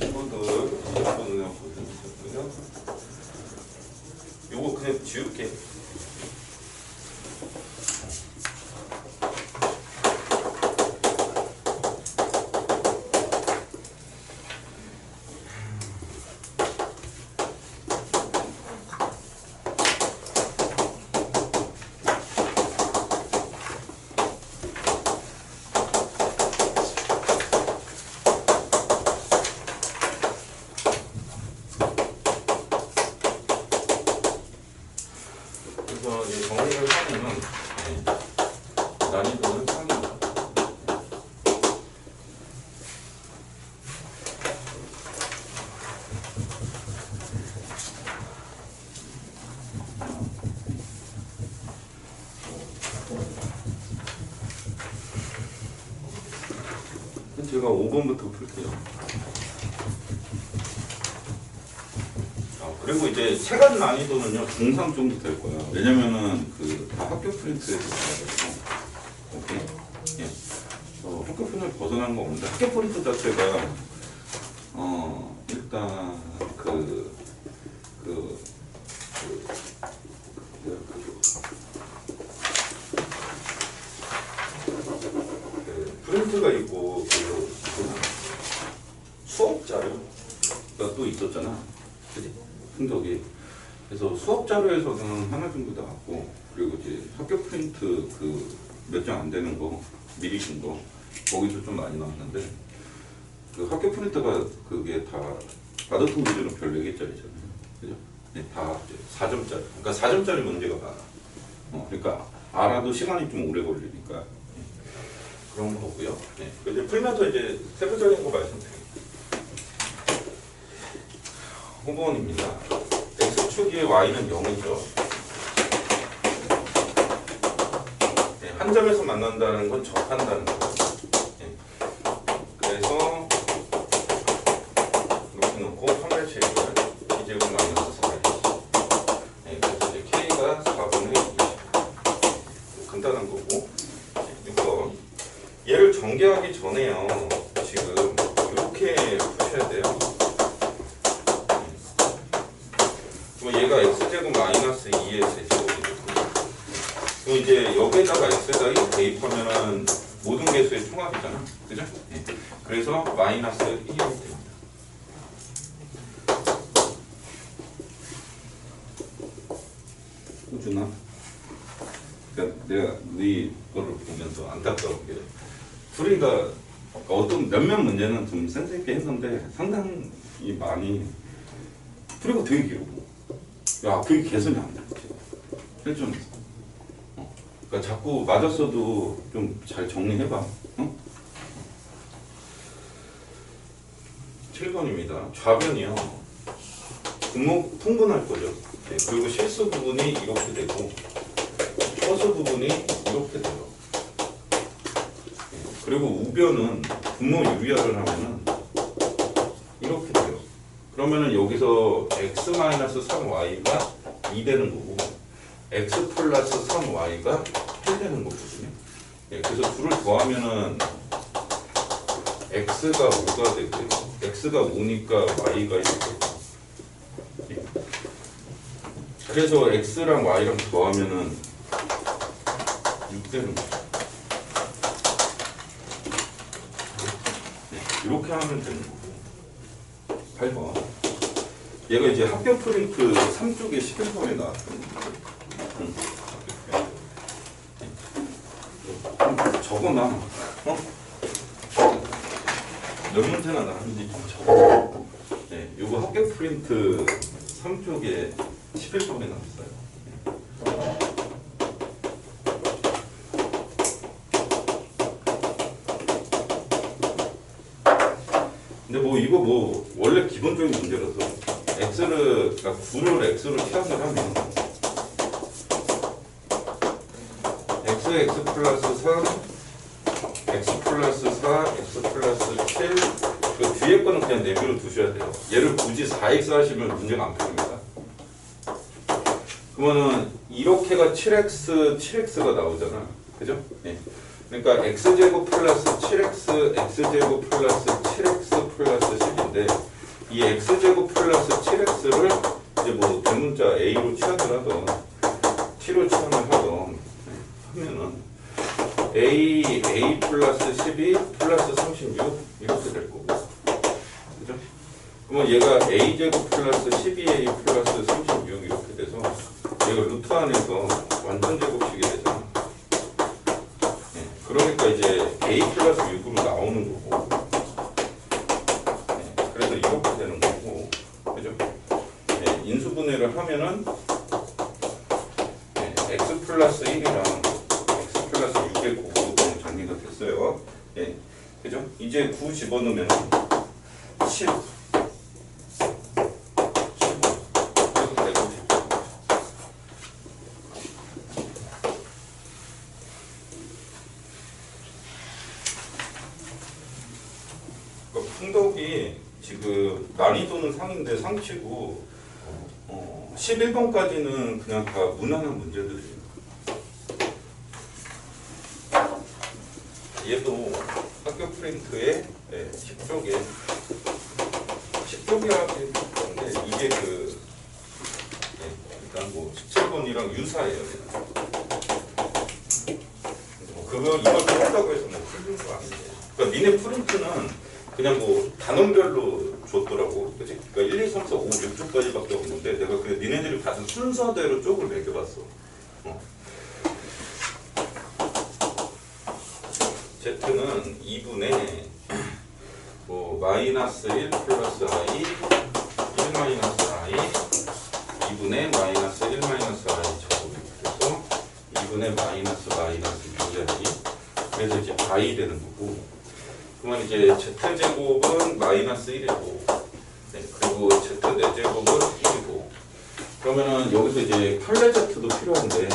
친구들 이번에 보여주셨고요. 요거 그냥 지울게. 그래서 이 정리를 하면은 난이도는 상입니다. 제가 5번부터 풀게요. 그리고 이제 체감 난이도는요 중3 정도 될 거예요. 왜냐면은 그 다 학교 프린트에서 나와가지고. 오케이. 예. 학교 프린트 벗어난 거 없는데 학교 프린트 자체가 일단 프린트가 있고 수업 자료가 또 있었잖아. 그지? 흥덕이. 그래서 수업 자료에서는 하나 정도 나왔고, 그리고 이제 학교 프린트 그 몇 장 안 되는 거 미리 준 거 거기서 좀 많이 나왔는데, 그 학교 프린트가 그게 다 아더톤 기준은 별 4개짜리잖아요. 그죠? 네, 다 4점짜리. 그러니까 4점짜리 문제가 많아. 그러니까 알아도 시간이 좀 오래 걸리니까 그런 거고요. 네. 이제 풀면서 이제 세부적인 거 말씀드릴게요. 홍보원입니다. X축의 Y는 0이죠. 네, 한 점에서 만난다는 건 접한다는 거죠. 네. 그래서 이렇게 놓고 3의 제곱은 B제곱 마이너스 4이. 네, 그래서 이제 K가 4분의 20. 간단한 거고. 네, 6번. 얘를 전개하기 전에요. 지금 이렇게 푸셔야 돼요. 얘가 x제곱 마이너스 2의 제곱이거든요. 그럼 이제 여기에다가 x에다 대입하면은 모든 개수의 총합이잖아. 그죠? 네. 그래서 마이너스 1이 됩니다. 호준아? 그러니까 내가 네 거를 보면서 안타까운 게 풀이가 어떤 몇몇 문제는 좀 센스 있게 했는데 상당히 많이 풀이가 되게 길어. 야, 그게 개선이 안 돼. 1점에서. 그러니까 자꾸 맞았어도 좀 잘 정리해봐. 7번입니다. 좌변이요. 분모 통분할 거죠. 네, 그리고 실수 부분이 이렇게 되고 허수 부분이 이렇게 돼요. 네, 그리고 우변은 분모 유리화를 하면은 이렇게 돼요. 그러면은 여기서 x-3y가 2 되는 거고 x 플러스 3y가 8 되는 거거든요. 네, 그래서 둘을 더하면은 x가 5가 되고요. x가 5니까 y가 1 되고. 네. 그래서 x랑 y랑 더하면은 6 되는 거죠. 네, 이렇게 하면 되는 거고. 8번. 얘가 이제 학교 프린트 3쪽에 11번에 나왔거든요. 적어놔. 몇 문제나 나왔는지 좀 적어. 네, 요거 학교 프린트 3쪽에 11번에 나왔어요. 근데 뭐 이거 뭐 원래 기본적인 문제라서 x를 그러니까 9를 x로 취합을 하면 x 플러스 3 x 플러스 4 x 플러스 7 그 뒤에 거는 그냥 내비로 두셔야 돼요. 얘를 굳이 4x 하시면 문제가 안 풀립니다. 그러면은 이렇게가 7x 7x가 나오잖아. 그죠? 네. 그러니까 x제곱 플러스 7x x제곱 플러스 7x 플러스 10인데 이 x제곱 플러스 7x를 이제 뭐 대문자 a로 취합을 하던 t로 취합을 하던 하면은 a 플러스 12 플러스 36 이렇게 될 거고, 그죠? 그러면 얘가 a제곱 플러스 12a 플러스 36 이렇게 돼서 얘가 루트 안에서 완전 제곱식이 되잖아. 네, 그러니까 이제 a 플러스 6으로 나오는 거고, 네, 그래서 이렇게 되는 거고, 그죠? 네, 인수분해를 하면은 네, x 플러스 1이랑 x 플러스 6의 곱으로 정리가 됐어요. 예, 그죠? 이제 9 집어넣으면 10 풍덕이 지금 난이도는 상인데 상치고 11번까지는 그냥 다 무난한 문제들이에요. 얘도 학교 프린트에 10쪽에 10쪽이라고 하는데 이게 그 일단 뭐 17번이랑 유사해요. 그거 이걸 풀었다고 해서 뭐 풀린 거 아닌데. 그러니까 니네 프린트는 그냥 뭐 단원별로 줬더라고. 그치? 그러니까 1, 2, 3, 4, 5, 6쪽까지밖에 없는데 내가 그냥 니네들이 받은 순서대로 쪽을 매겨봤어. Z는 2분의 뭐 마이너스 1 플러스 i 1 마이너스 i 2분의 마이너스 1 마이너스 i 제곱 그래서 2분의 마이너스 2i 그래서 이제 i 되는 거고, 그러면 이제 z제곱은 마이너스 1이고 네, 그리고 z 4제곱은 1이고, 그러면은 여기서 이제 켤레 z도 필요한데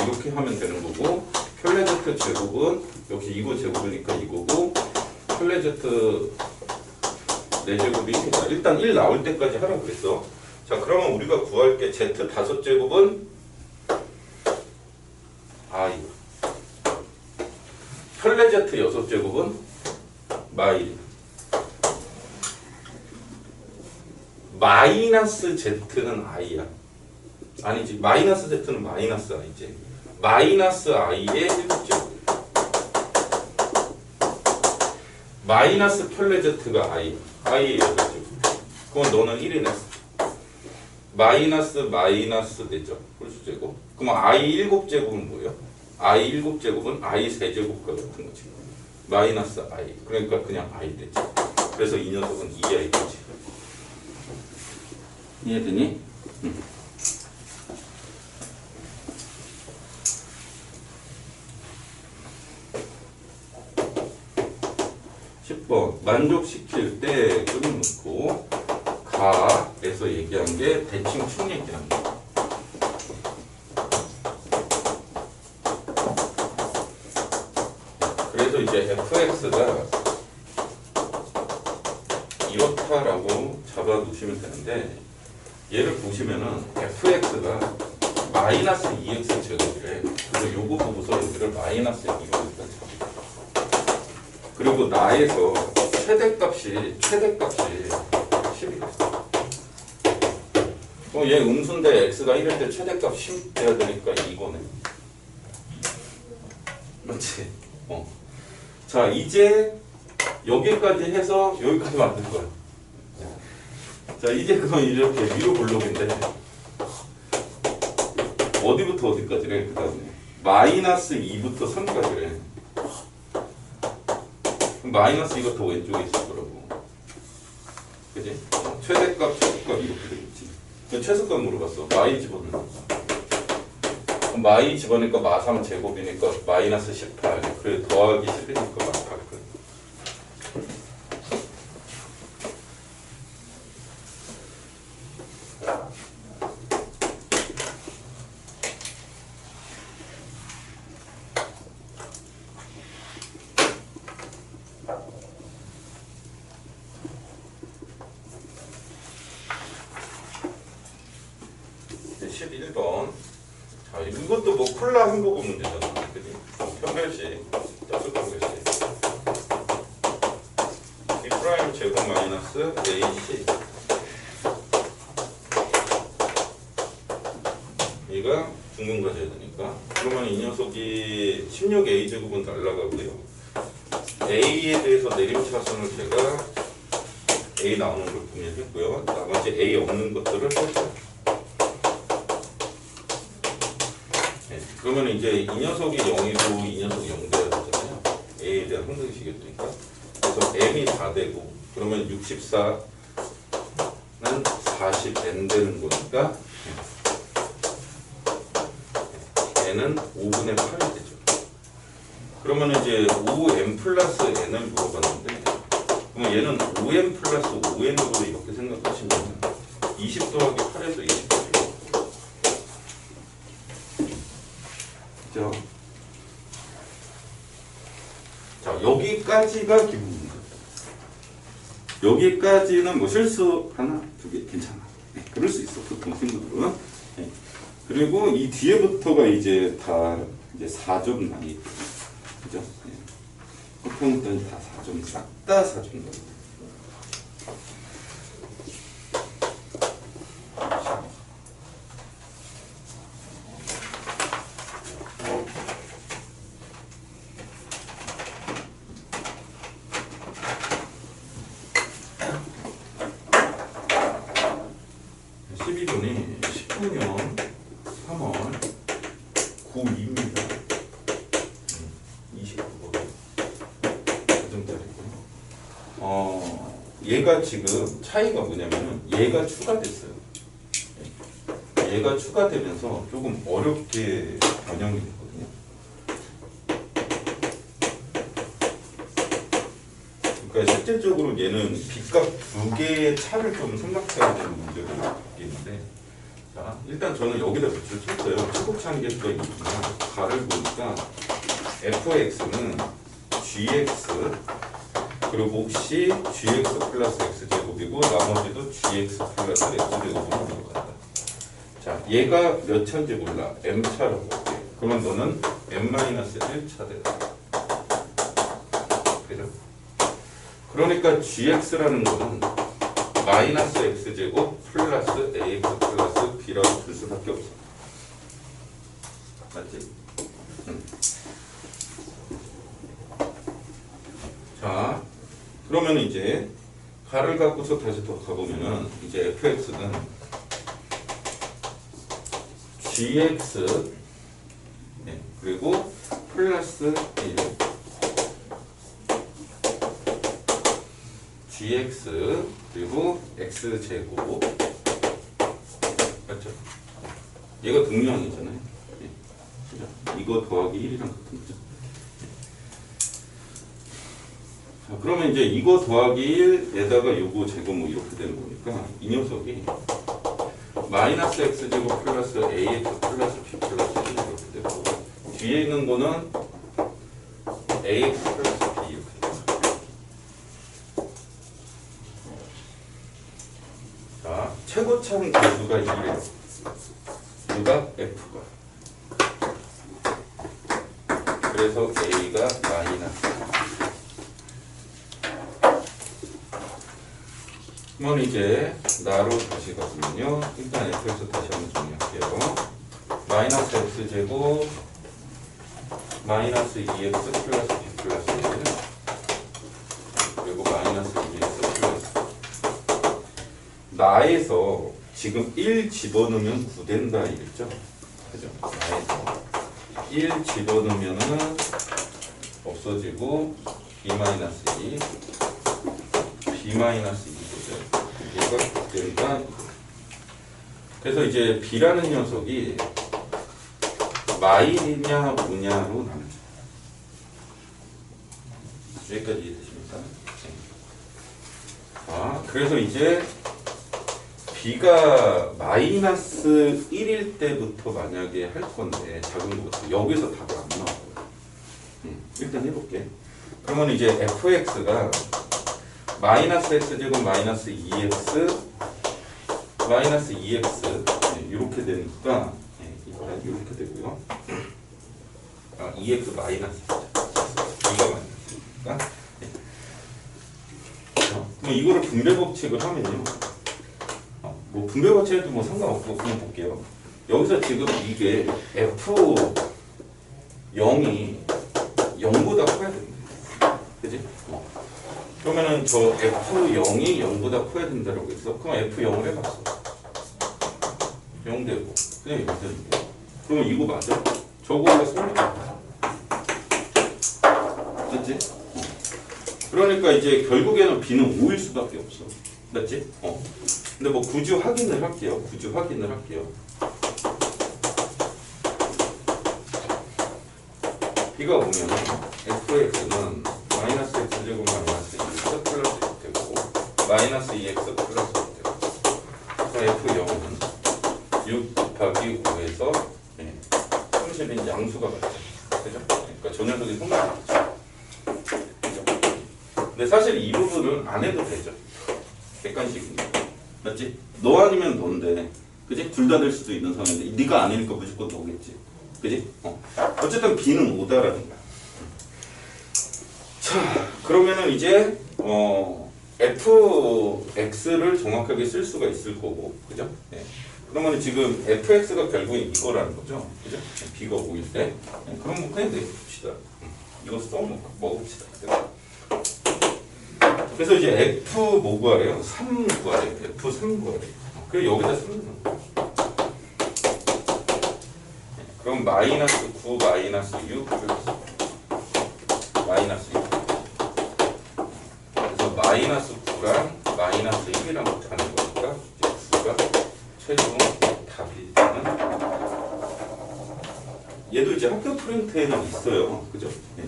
이렇게 하면 되는 거고, 켤레 z 제곱은 역시 이거 제곱이니까 이거고, 켤레 z 4제곱이 1이다. 일단 1 나올 때까지 하라고 그랬어. 자, 그러면 우리가 구할 게 z 5제곱은 i, 켤레 z 6제곱은 마이, 마이너스 z는 i야. 아니지, 마이너스 z는 마이너스 i지. 마이너스 i의 7제곱. 마이너스 켤레 z가 i의 8제곱. 그럼 너는 1이네. 마이너스 마이너스 되죠. 홀수제곱. 그럼 i 7제곱은 뭐예요? i 7제곱은 i 3제곱과 같은 거지. 마이너스 i. 그러니까 그냥 i 되지. 그래서 이 녀석은 2i 되지. 이해되니? 10번 만족시킬 때 끊어놓고 가에서 얘기한 게 대칭축 얘기하는 거. 그래서 이제 fx가 이렇다라고 잡아 놓으시면 되는데, 얘를 보시면은 fx가 마이너스 2x 제곱이래. 그래서 요거 보고서 여기를 마이너스 2로 일단 잡아. 그리고 나에서 최대값이 10이래. 얘 음수인데 x가 1일 때 최대값 10 돼야 되니까 이거네. 맞지? 자, 이제 여기까지 해서 여기까지 만들 거야. 자, 이제 그건 이렇게 위로 블록인데 어디부터 어디까지래? 그 다음에 마이너스 2부터 3까지래. 마이너스 이것도 왼쪽에 있을 거라고. 그지? 최대값, 최소값 이렇게 되겠지. 최소값 물어봤어. 마이 집어넣어. 마이 집어넣으니까 마3 제곱이니까 마이너스 18. 그래, 더하기 10이니까 마8. 이것도 뭐 콜라 햄버거 문제잖아. 그지? 편별식, 떡수 편별식. 이 프라이 3 제곱 마이너스 AC 얘가 둥근 가져야 되니까 그러면 이 녀석이 16A 제곱은 날라가고요. A에 대해서 내림차순을 제가 A 나오는 걸 구매했고요. 나머지 A 없는 것들을 뺐죠. 네, 그러면 이제 이 녀석이 0이고 이 녀석이 0 돼야 되잖아요. A에 대한 항등식이었으니까. 그래서 M이 4 되고 그러면 64는 40N 되는 거니까 N은 5분의 8이 되죠. 그러면 이제 5M 플러스 N을 물어봤는데 그러면 얘는 5M 플러스 5N으로 이렇게 생각하시면 20 더하기 8에서 20 되죠. 그죠? 자, 여기까지가 기본 문제. 여기까지는 뭐 실수 하나, 두 개 괜찮아. 네, 그럴 수 있어. 보통 친구들은. 네. 그리고 이 뒤에부터가 이제 다 이제 4점 나이. 그죠? 네. 보통은 다 4점, 싹 다 4점 나이. 얘가 지금 차이가 뭐냐면은 얘가 추가됐어요. 얘가 추가되면서 조금 어렵게 변형이 됐거든요. 그러니까 실질적으로 얘는 빗값 두 개의 차를 좀 생각해야 되는 문제가 있는데, 자 일단 저는 여기다 밑줄 쳤어요. 최고차항계수가 있구나. 가를 보니까 fx는 gx 그리고 혹시 gx 플러스 x제곱이고 나머지도 gx 플러스 x제곱으로 나올 것 같다. 자, 얘가 몇 차인지 몰라. m차라고 할게. 그러면 너는 m-1차 되다. 그죠? 그러니까 gx라는 거는 마이너스 x제곱 플러스 ax 플러스 b라고 풀 수밖에 없어. 맞지? 자, 그러면 이제 가를 갖고서 다시 더 가보면은 이제 fx는 gx 네, 그리고 플러스 1 gx 그리고 x제곱 맞죠? 얘가 등유항이잖아요. 네, 그죠? 이거 더하기 1이랑 같은 거죠. 자, 그러면 이제 이거 더하기 1에다가 요거 제곱 뭐 이렇게 되는 거니까 이 녀석이 마이너스 x제곱 플러스 ax 플러스 b 플러스 1 이렇게 되고 뒤에 있는 거는 ax 플러스 b 이렇게 됩니다. 자, 최고차항 계수가 2래요. 누가? f가. 그래서 a가 마이너스. 그러면 이제 나로 다시 가보면요. 일단 f에서 다시 한번 정리할게요. 마이너스 x제곱 마이너스 2x 플러스 b 플러스 1 그리고 마이너스 2x 플러스 나에서 지금 1 집어넣으면 9 된다 이랬죠? 그죠? 나에서 1 집어넣으면은 없어지고 b 마이너스 2 b 마이너스 2 얘가 되니까 그래서 이제 b라는 녀석이 마이냐 뭐냐로 나누죠. 여기까지 이해되십니까? 아, 그래서 이제 b가 마이너스 1일 때부터 만약에 할 건데 작은 것 여기서 답이 안 나와요. 일단 해볼게. 그러면 이제 fx가 마이너스 x제곱 마이너스 2x 마이너스 2x 네, 이렇게 되니까 네, 일단 이렇게 되고요. 아, 2x 마이너스 2가 마이너스니까 네. 그럼 이거를 분배 법칙을 하면요. 뭐 분배 법칙에도 뭐 상관없고 그냥 볼게요. 여기서 지금 이게 F0이 0보다 커야 됩니다. 그지? 그러면은 저 F0이 0보다 커야 된다라고 했어. 그럼 F0을 해봤어. 0 되고 그냥 0 되는 게. 그러면 이거 맞아? 저거가 소리야. 맞지? 그러니까 이제 결국에는 B는 5일 수밖에 없어. 맞지? 근데 뭐 구주 확인을 할게요. 구주 확인을 할게요. B가 오면 fx는 마이너스 x제곱 마이너스 2x 플러스 1 되고 마이너스 2x 플러스 1 되고 f0은 6 곱하기 5에서 손실인 양수가 맞죠. 그죠? 그러니까 저 녀석이 성립이죠. 그죠? 근데 사실 이 부분은 안 해도 되죠. 객관식이니까. 맞지? 너 아니면 너인데, 그지? 둘 다 될 수도 있는 상황인데, 네가 아니니까 무조건 너겠지. 그지? 어쨌든 B는 5다라는 거야. 자, 그러면은 이제, fx를 정확하게 쓸 수가 있을 거고, 그죠? 네. 그러면 지금 fx가 결국은 이거라는 거죠. 그죠? B가 5일 때. 네. 그럼 뭐 그냥 내봅시다. 이거 써먹읍시다. 그래서 이제 F 뭐 구하래요? 3 구하래요. F3 구하래요. 그래서 여기다 쓰면 거예요. 그럼 마이너스 9 마이너스 6 플러스 마이너스 6. 그래서 마이너스 9랑 마이너스 1이랑 못하는 거니까 9가 최종 답이 되는. 얘도 이제 학교 프린트에는 있어요. 그죠? 네.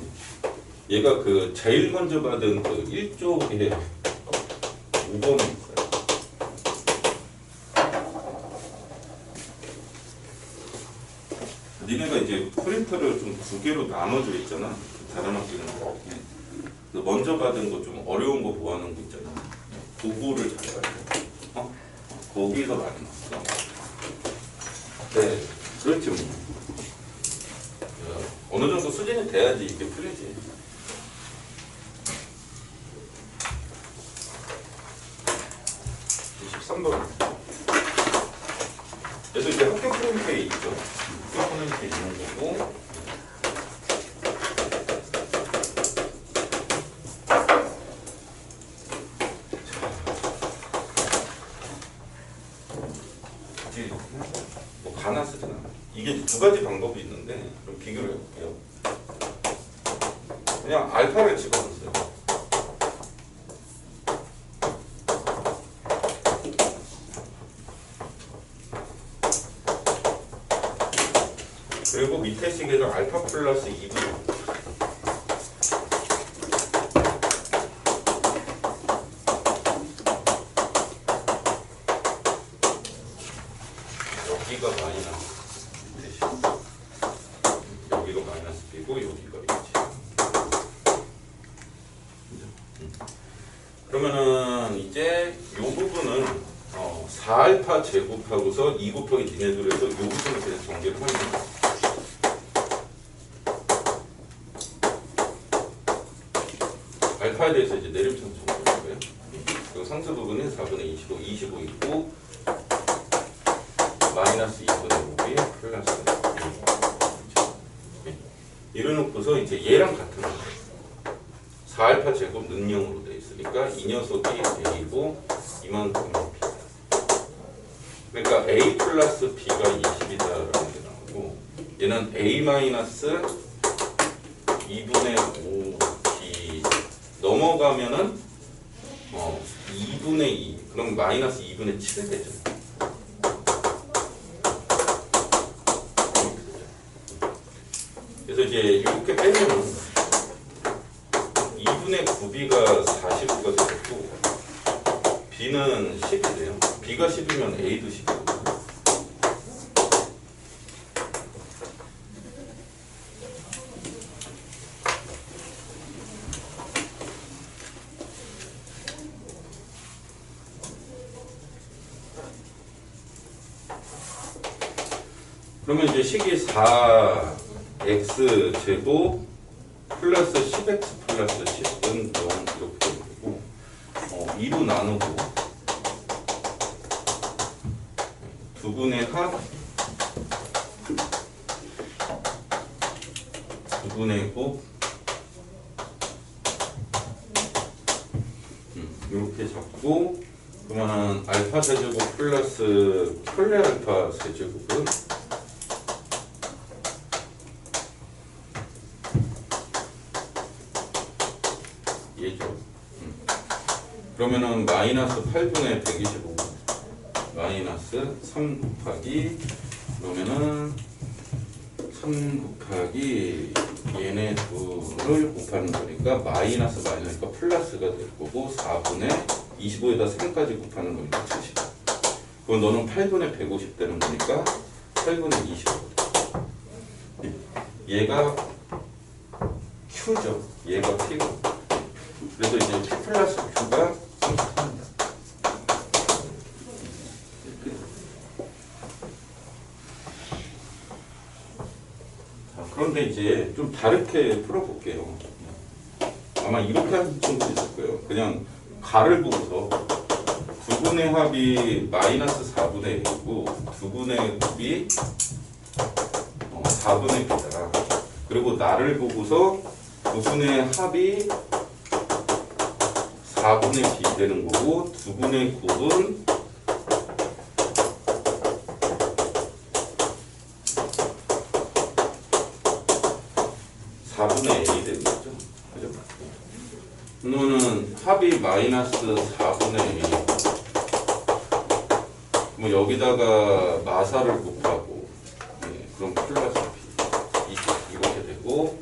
얘가 그 제일 먼저 받은 그 1쪽에 5번이 있어요. 니네가 이제 프린터를 좀 두 개로 나눠져 있잖아. 다른 학교는. 먼저 받은 거 좀 어려운 거 보아하는 거 있잖아. 그거를 잘 봐야 돼. 거기서 많이 났어. 네, 그렇지 뭐. 어느 정도 수준이 돼야지 이게 풀리지. 23번. 그래서 이제 학교 프린트에 있죠. 학교 프린트에 있는 거고. 이제 뭐 가나 쓰잖아. 이게 두 가지 방법이 있는데 좀 비교를 해볼게요. 그냥 알파를 집어넣었어요. 그리고 밑에 식에서 알파 플러스 2분. 여기가 마이너스. 여기가 마이너스 B고 여기가 B지. 그러면은 이제 이 부분은 4알파 제곱하고서 2 곱하기 니네들 해서 이 부분을 그냥 정리를 하면 돼요. 알파에 대해서 이제 내림차순 정리를 거예요. 그리고 상수 부분은 4분의 25, 25 있고 마이너스 2분의 5이 플러스 2. 이래놓고서 이제 얘랑 같은 거 4알파 제곱 능령으로 되어 있으니까 이 녀석이 A고 이만큼이 B다. 그러니까 A 플러스 B가 20이다라는 게 나오고 얘는 A 마이너스 2분의 5B 넘어가면은 2분의 2 그럼 마이너스 2분의 7이 되죠. 그래서 이제 이렇게 빼면 2분의 9B가 49가 되겠고 B는 10이 돼요. B가 10이면 A도 10이거든요. 그러면 이제 식이 4x 제곱 플러스 10x 플러스 10은 0 이렇게 되고 2로 나누고 두분의 합 두분의 곱 이렇게 잡고 그러면은 알파 세제곱 플러스 켤레 알파 세제곱은 얘죠. 그러면은 마이너스 8분의 125 마이너스 3 곱하기 그러면은 3 곱하기 얘네 둘을 곱하는 거니까 마이너스 마이너스가 플러스가 될 거고 4분의 25에다 3까지 곱하는 거니까 70. 그럼 너는 8분의 150 되는 거니까 8분의 25. 얘가 Q죠. 얘가 P고. 그래서 이제 P 플러스 Q가 30입니다. 그런데 이제 좀 다르게 풀어볼게요. 아마 이렇게 하는 친구도 있을 거예요. 그냥 가를 보고서 두분의 합이 마이너스 4분의 1이고 두분의 곱이 4분의 B다. 그리고 나를 보고서 두분의 합이 4분의 B 되는 거고 두분의 곱은 4분의 A이 되는 거죠. 그죠? 그러면은 합이 마이너스 4분의 A. 뭐 여기다가 마사를 곱하고, 그럼 플러스 B. 이렇게 되고,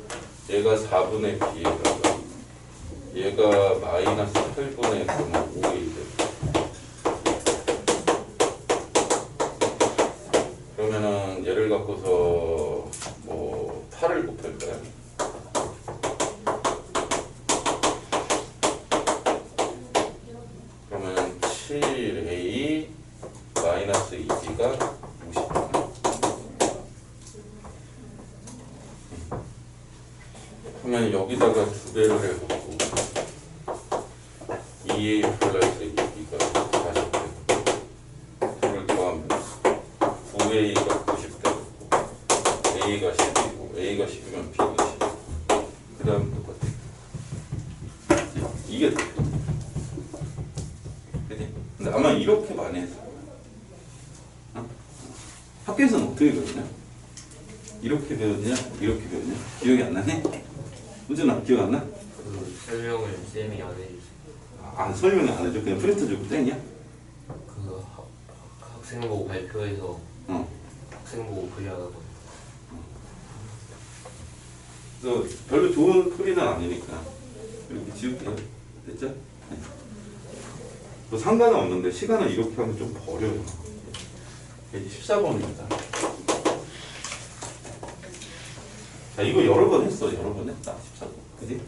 얘가 4분의 B에다가, 얘가 마이너스 8분의 5A 되고. 그러면은 얘를 갖고서 뭐 8을 곱할까요? 그러면 7A 마이너스 2B가 50. 그러면 여기다가 2배를 해보고 2A 플러스 2B가 40되고 2를 더하면 9A가 90되고 A가 10이고 A가 10이면 B가 10. 그 다음 똑같아. 이게 돼. 근데 아마 이렇게 많이 했어. 학교에서는 어떻게 배웠냐? 이렇게 배웠냐? 이렇게 배웠냐? 기억이 안 나네? 우준아 기억 안 나? 그 설명을 쌤이 안 해주세요. 아 설명 안 해줘? 그냥 프린트 주고 땡이야? 그 학생 보고 발표해서 학생 보고 풀이하다가 그래서 별로 좋은 풀이는 아니니까 이렇게 지울게요. 됐죠? 네. 뭐 상관은 없는데 시간을 이렇게 하면 좀 버려요. 14번입니다. 자, 이거 여러 번 했어. 여러 번 했다. 14번. 그지? 네.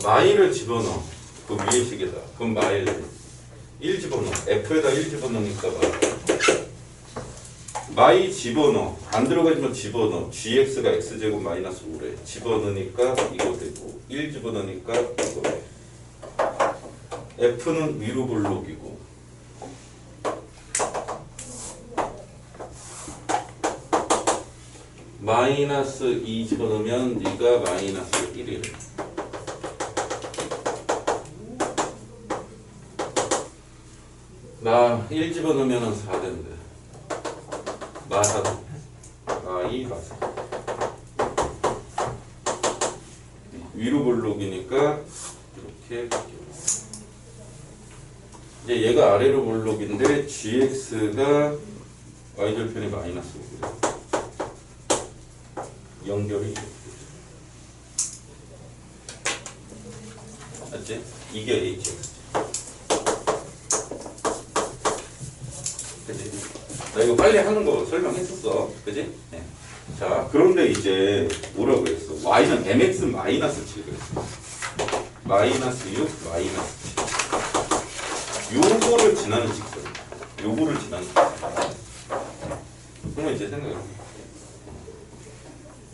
마일을 집어넣어. 그 위에 식에다. 그럼 마일 1 집어넣어. F에다 1 집어넣으니까 마이 집어넣어. 안 들어가지만 집어넣어. GX가 X제곱 마이너스 5래. 집어넣으니까 이거 되고 1 집어넣으니까 이거래. F는 위로 볼록이고 마이너스 2 집어넣으면 네가 마이너스 1이래. 나 1 집어넣으면 4 된대. 마사. 마이 마사. 위로 볼록이니까 이렇게 바뀌어. 이제 얘가 아래로 볼록인데 GX가 Y절편이 마이너스 5. 연결이 이렇게 맞지? 이게 HX. 그치? 나 이거 빨리 하는 거 설명했었어. 그지? 네. 자, 그런데 이제 뭐라고 그랬어? Y는 MX 마이너스 7 그랬어. 마이너스 6, 마이너스 7. 요거를 지나는 직선. 요거를 지나는 직선. 그러면 이제 생각해요.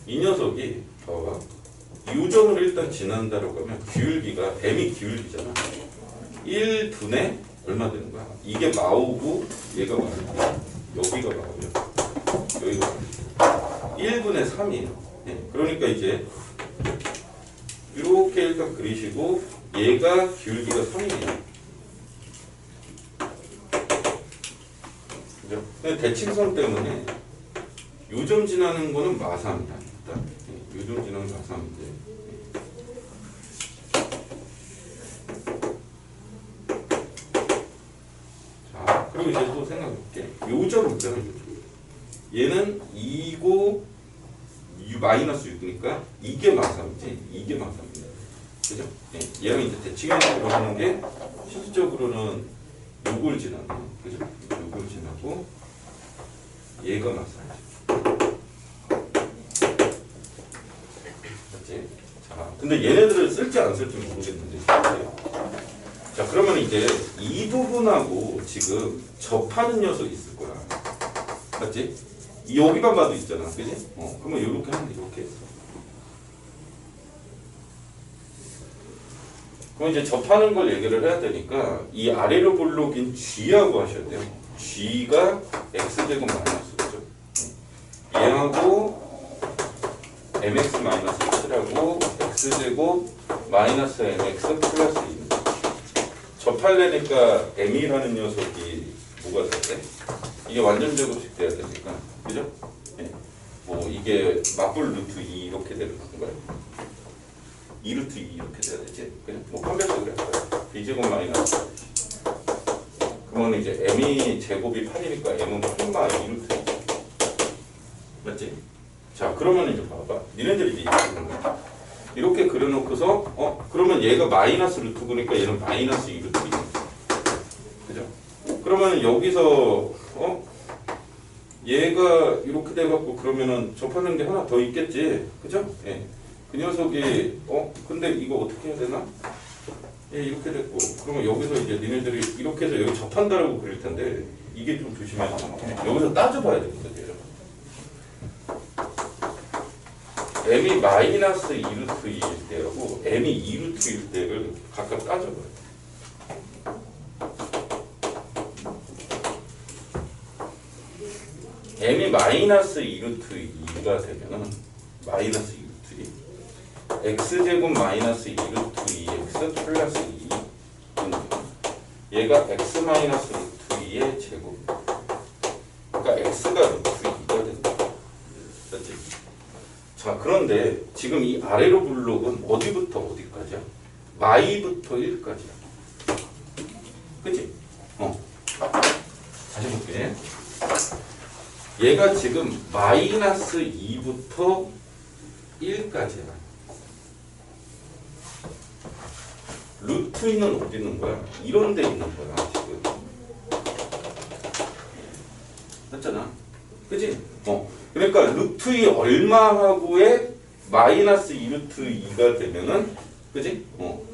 이 녀석이 봐봐. 요점을 일단 지난다라고 하면 기울기가 m이 기울기잖아. 1분의 얼마 되는 거야? 이게 마오고 얘가 마오고 여기가 마오면 여기가 마오. 1분의 3이에요. 네. 그러니까 이제 이렇게 일단 그리시고 얘가 기울기가 3이에요. 그죠? 근데 대칭성 때문에 요점 지나는 거는 마삼이다. 일단 요점 지나는 마삼인데. 자, 그리고 이제 또 생각해볼게. 요점 있잖아, 요점. 얘는 2고 마이너스 6이니까 이게 마삼이지, 이게 마삼이다. 그죠? 예, 얘랑 이제 대칭형으로 하는 게 실질적으로는 요걸 지나는 거. 그죠? 요걸 지나고 얘가 마삼이지. 맞지? 자, 근데 얘네들을 쓸지 안 쓸지 모르겠는데. 자, 그러면 이제 이 부분하고 지금 접하는 녀석이 있을 거야. 맞지? 여기만 봐도 있잖아. 그지? 그러면 이렇게 하면 돼. 이렇게 해서. 그럼 이제 접하는 걸 얘기를 해야 되니까 이 아래로 볼록인 G하고 하셔야 돼요. G가 X제곱 마이너스죠. 얘하고 MX 마이너스 7하고 X제곱 마이너스 MX 플러스 2. 접하려니까 M이라는 녀석이 뭐가 될 때? 이게 완전 제곱식 돼야 되니까. 그죠? 예. 뭐 이게 맞불 루트 2 이렇게 되는 건가요? 2 루트 2 이렇게 돼야 되지? 그냥 뭐 판별식으로 할까요? B제곱 마이너스. 그러면 이제 M이 제곱이 8이니까 M은 8마 2 루트 2. 맞지? 자, 그러면 이제 봐봐. 니네들이 이제 이렇게 그리는 거야. 이렇게 그려놓고서 그러면 얘가 마이너스 루트 그러니까 얘는 마이너스 2 루트 2. 그죠? 그러면 여기서 얘가 이렇게 돼갖고 그러면은 접하는 게 하나 더 있겠지. 그죠? 예. 그 녀석이 근데 이거 어떻게 해야 되나? 예, 이렇게 됐고 그러면 여기서 이제 니네들이 이렇게 해서 여기 접한다라고 그릴 텐데 이게 좀 조심해야 돼. 여기서 따져봐야 됩니다. m이 마이너스 2 루트 2일 때하고 m이 2 루트일 때를 각각 따져봐요. m이 마이너스 2 루트 2가 되면은 마이너스 2 루트 2 x제곱 마이너스 2 루트 2x 플러스 2 얘가 x 마이너스 루트 2의 제곱. 그러니까 x가 루트 2가 된다. 맞지? 자, 그런데 지금 이 아래로 블록은 어디부터 어디까지야? 마이부터 1까지야. 그치? 다시 볼게. 얘가 지금 마이너스 2부터 1까지야. 루트 2는 어디 있는 거야? 이런 데 있는 거야, 지금. 맞잖아. 그치? 그러니까 루트 2 얼마하고의 마이너스 2 루트 2가 되면은, 그치? 뭐,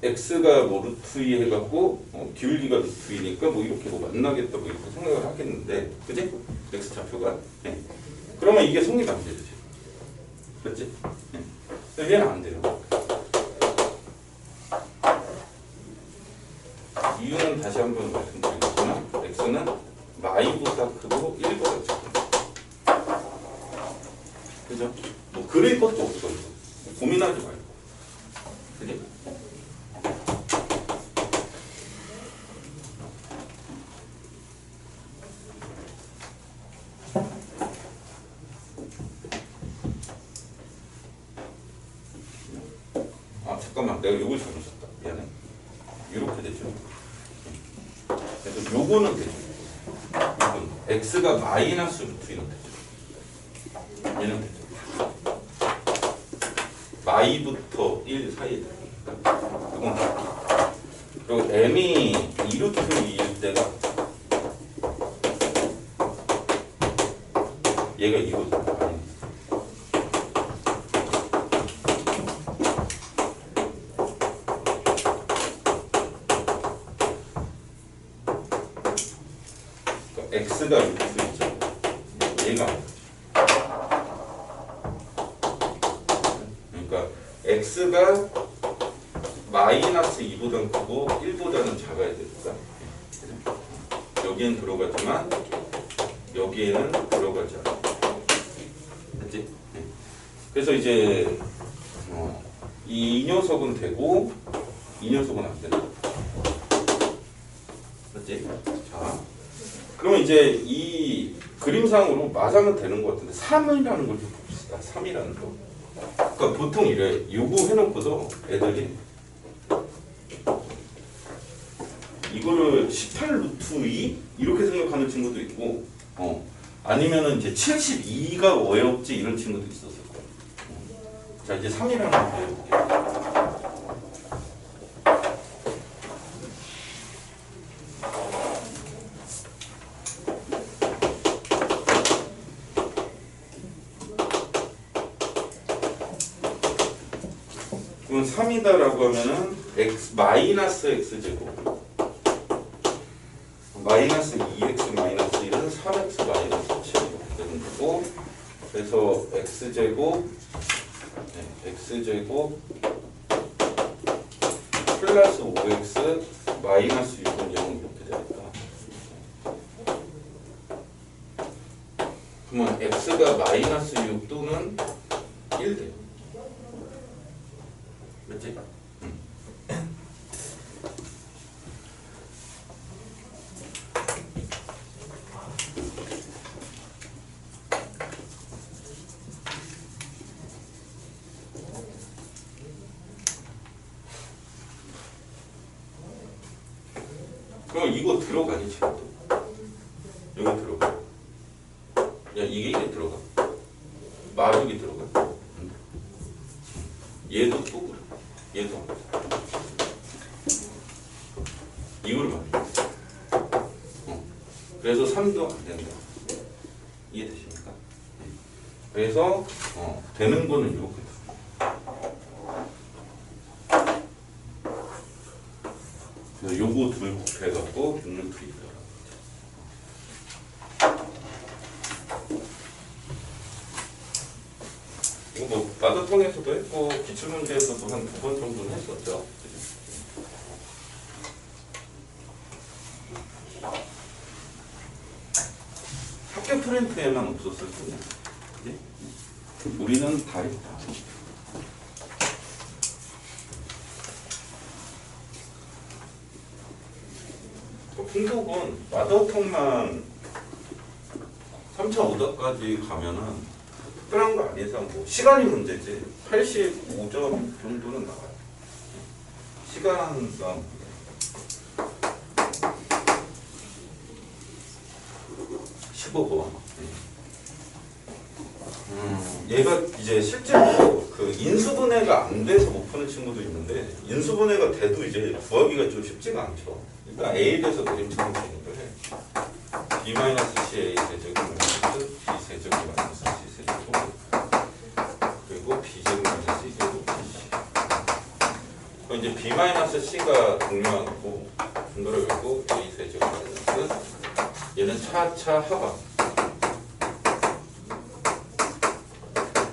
x가 뭐 루트 2 해갖고, 기울기가 루트 2니까 뭐 이렇게 뭐 만나겠다 뭐 이렇게 생각을 하겠는데, 그치? x 좌표가. 네. 그러면 이게 성립 안 되죠. 그렇지? 네. 얘는 안 돼요. 이유는 다시 한번 말씀드리겠지만, x는 마이보다 크고 1보다 작다. 그죠? 뭐 그릴 것도 없어. 고민하지 말고. 그지? 잠깐만, 내가 요걸 잘못 썼다. 미안해. 이렇게 되죠. 그래서 요거는 되죠. 요건 x가 마이너스 루트 2는 되죠. 얘는 되죠. 마이부터 1 사이에 되니까. 이건 다. 그리고 m이 2 루트 2일 때가 얘가 2거든. x가 루트 있죠. 얘가 그러니까 x가 마이너스 2보다는 크고 1보다는 작아야 되니까 여기엔 들어가지만 여기에는 들어가지 않아. 됐지? 그래서 이제 이 녀석은 되고 이 녀석은 안 된다. 맞지? 자, 그러면 이제 이 그림상으로 마상은 되는 것 같은데 3이라는 걸 좀 봅시다. 3이라는 거. 그러니까 보통 이래. 요구해놓고도 애들이 이거를 18 루트 2 이렇게 생각하는 친구도 있고, 아니면은 이제 72가 왜 없지 이런 친구도 있었을 거예요. 자, 이제 3이라는 걸 해볼게요. 그럼 3이다라고 하면은 x 마이너스 x제곱 마이너스 2x 마이너스 1은 3x 마이너스 7이 되는 거고, 그래서 x제곱 플러스 5x 마이너스 6은 0 이렇게 되니까, 그러면 x가 마이너스 6 또는 1 돼요. 맞지? 그럼 이거 들어가니 지금도? 여기 들어가. 야, 이게 들어가. 마족이 들어가. 얘도 또 그래. 얘도. 이걸 말해. 그래서 3도 안 된다. 이해되십니까? 그래서 되는 거는 이렇게. 그래서 요거 둘 곱해갖고 6루트 2다. 이거 뭐 마더통에서도 했고 기출문제에서도 한 2번 정도는 했었죠. 학교 프린트에만 없었을 뿐이야. 그치? 우리는 다 했다. 풍속은 마더통만 3,500까지 가면은 특별한 거 아닌 이상 뭐 시간이 문제지 85점 정도는 나와요. 시간과 15번. 얘가 이제 실제로 그 인수분해가 안 돼서 못 푸는 친구도 있는데 인수분해가 돼도 이제 구하기가 좀 쉽지가 않죠. 일단 A에 대해서 그림처럼 정리를 해. B-C A 세제곱 마이너스 B 세제곱 마이너스 C 세제곱 그리고 B 제곱 마이너스 C 제곱 BC. 그럼 이제 B-C가 동료하고 분도를 열고 A 세제곱 마이너스 얘는 차차 하방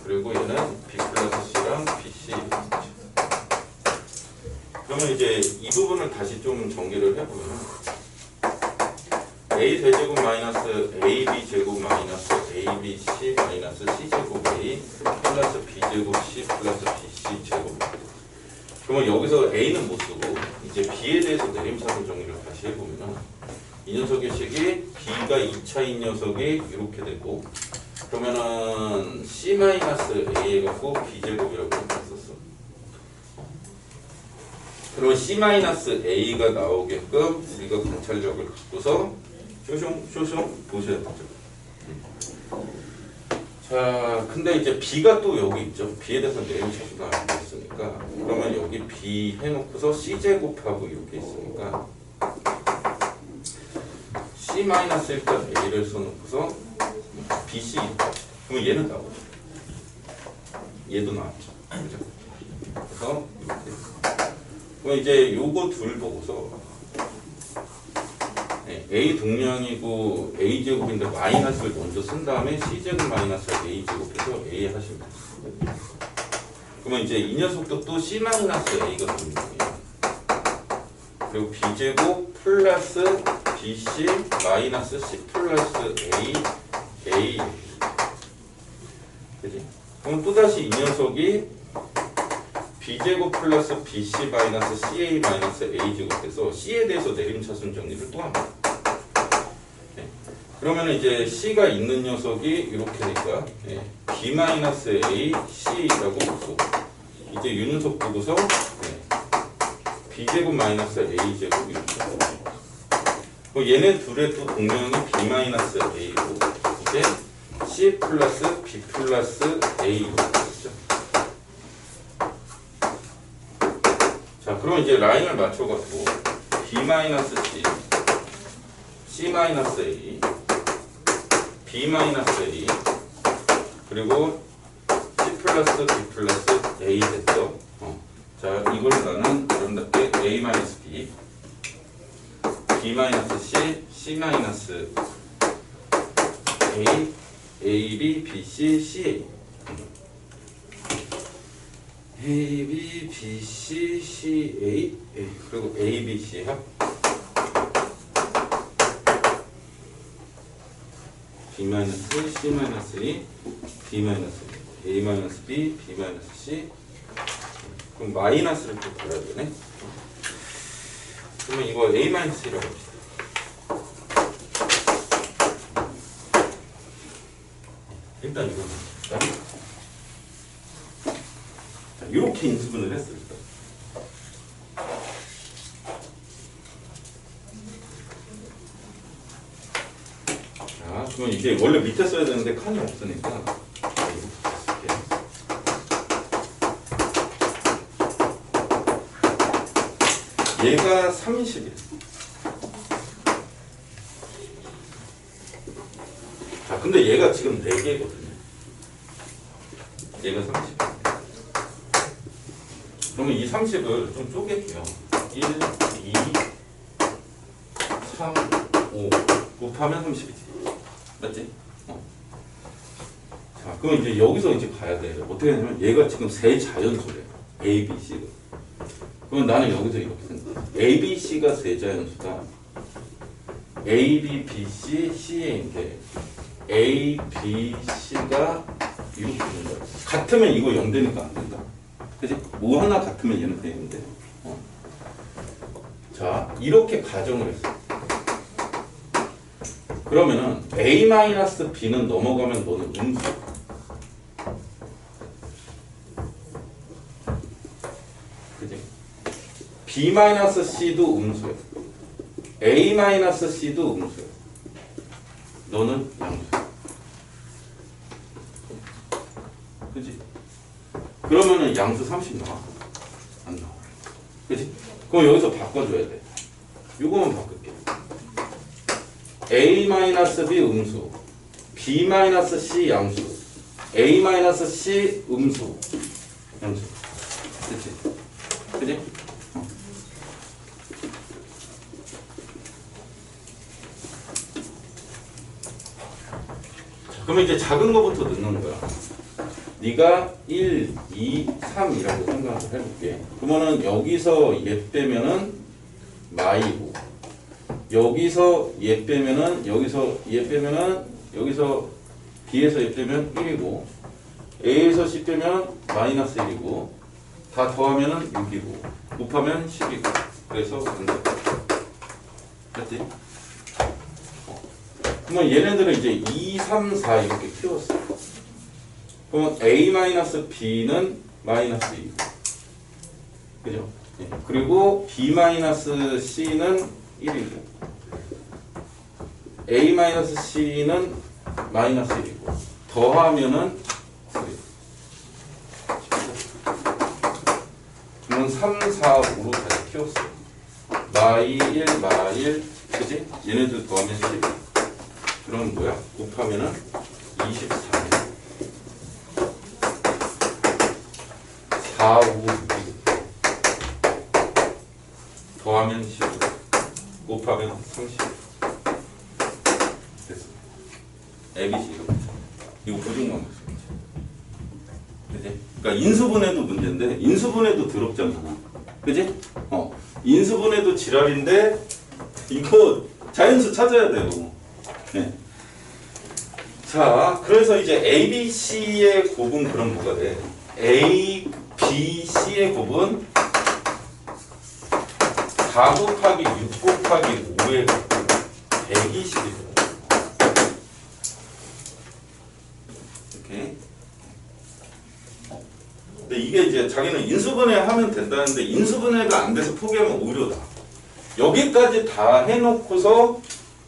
그리고 얘는 B 플러스 C랑 BC. 그러면 이제 이 부분을 다시 좀 정리를 해보면 A 세제곱 마이너스 AB 제곱 마이너스 ABC 마이너스 C 제곱 A 플러스 B 제곱 C 플러스 BC 제곱. 그러면 여기서 A는 못 쓰고 이제 B에 대해서 내림차순 정리를 다시 해보면 이 녀석의 식이 B가 2차인 녀석이 이렇게 되고 그러면은 C 마이너스 A 갖고 B 제곱이라고 했었어. 그러면 C 마이너스 A가 나오게끔 우리가 관찰력을 갖고서 쇼숑 보셔야 되죠. 자, 근데 이제 B가 또 여기 있죠. B에 대해서 내림차순을 알고 있으니까 그러면 여기 B 해놓고서 C 제곱하고 이렇게 있으니까 C 마이너스 일단 A를 써놓고서 BC 그러면 얘는 나오죠. 얘도 나왔죠. 그죠? 그래서 이렇게. 그럼 이제 요거 둘 보고서 A 동량이고 A 제곱인데 마이너스를 먼저 쓴 다음에 C 제곱 마이너스 A 제곱해서 A 하시면 돼요. 그러면 이제 이 녀석도 또 C 마이너스 A가 동량이에요. 그리고 B 제곱 플러스 BC 마이너스 C 플러스 A 그지? 그럼 또다시 이 녀석이 B제곱 플러스 BC 마이너스 CA 마이너스 A 제곱해서 C에 대해서 내림차순 정리를 또 합니다. 네. 그러면 이제 C가 있는 녀석이 이렇게 될 거야. 네. B 마이너스 A C라고 보소. 이제 이 녀석 보고서 네. B제곱 마이너스 A 제곱 이렇게. 얘네 둘의 또 동량이 B 마이너스 A고 이제 C 플러스 B 플러스 A로 되겠죠. 자, 그럼 이제 라인을 맞춰가지고 B 마이너스 C, C 마이너스 A, B 마이너스 A, 그리고 C 플러스 B 플러스 A 됐죠. 자, 이걸 나는 아름답게 A 마이너스 B, B 마이너스 C, C 마이너스 A, A, B, B, C, C, A. A, B, B, C, C, A, 그리고 A, B, C 합 B 마이너스 C 마이너스 E, B 마이너스 A 마이너스 B, B 마이너스 C. 그럼 마이너스를 또 들어야 되네. 그러면 이거 A 마이너스 C라고 합시다. 일단 이거는 이렇게 인수분을 했을 때. 자, 그러면 이제 원래 밑에 써야 되는데 칸이 없으니까 얘가 30이야. 자, 근데 얘가 지금 4개거든요. 얘가 30. 그러면 이 30을 좀 쪼갤게요. 1, 2, 3, 5 곱하면 30이지. 맞지? 자, 그럼 이제 여기서 이제 가야 돼. 어떻게 하냐면 얘가 지금 세 자연수래. A, B, C가. 그럼 나는 여기서 이렇게 생각해. A, B, C가 세 자연수다. A, B, B, C, C인데 A, B, C가 이렇게 되는 거야. 같으면 이거 0 되니까 안 된다. 그치? 뭐 하나 같으면 얘는 되는데. 자, 이렇게 가정을 했어. 그러면은 A-B는 넘어가면 너는 음수. 그치? B-C도 음수야. A-C도 음수야. 너는 양수야. 그치? 그러면은 양수 30 나와? 안 나와. 그치? 그럼 여기서 바꿔줘야 돼. 요거만 바꿀게. A-B 음수, B-C 양수, A-C 음수, 양수. 그치? 그치? 그러면 이제 작은 거부터 넣는 거야. 네가 1, 2, 3이라고 생각을 해볼게. 그러면은 여기서 얘 빼면은 마이고, 여기서 얘 빼면은 여기서 얘 빼면은 여기서 B에서 얘 빼면 1이고, A에서 C 빼면 마이너스 1이고, 다 더하면은 6이고, 곱하면 10이고. 그래서 안 돼. 됐지? 그러면 얘네들은 이제 2, 3, 4 이렇게 키웠어. 그러면 A-B는 마이너스 2고, 그죠? 예. 그리고 B-C는 1이고, A-C는 마이너스 1이고, 더하면은 3. 그러면 3, 4, 5로 다시 키웠어. 마이 1, 마이 1, 그지? 얘네들 더하면 10. 그럼 뭐야? 곱하면은 24네. 4, 5, 6. 더하면 15. 곱하면 30. ABC 이렇게. 이거 부등만 했어. 그지? 그러니까 인수분해도 문제인데 인수분해도 더럽잖아. 그지? 인수분해도 지랄인데 이거 자연수 찾아야 돼요. 네. 자, 그래서 이제 A, B, C의 곱은 그럼 뭐가 돼? A, B, C의 곱은 4 곱하기 6 곱하기 5의 곱 120이 들어요. 이렇게. 근데 이게 이제 자기는 인수분해 하면 된다는데 인수분해가 안 돼서 포기하면 오히려 나. 여기까지 다 해놓고서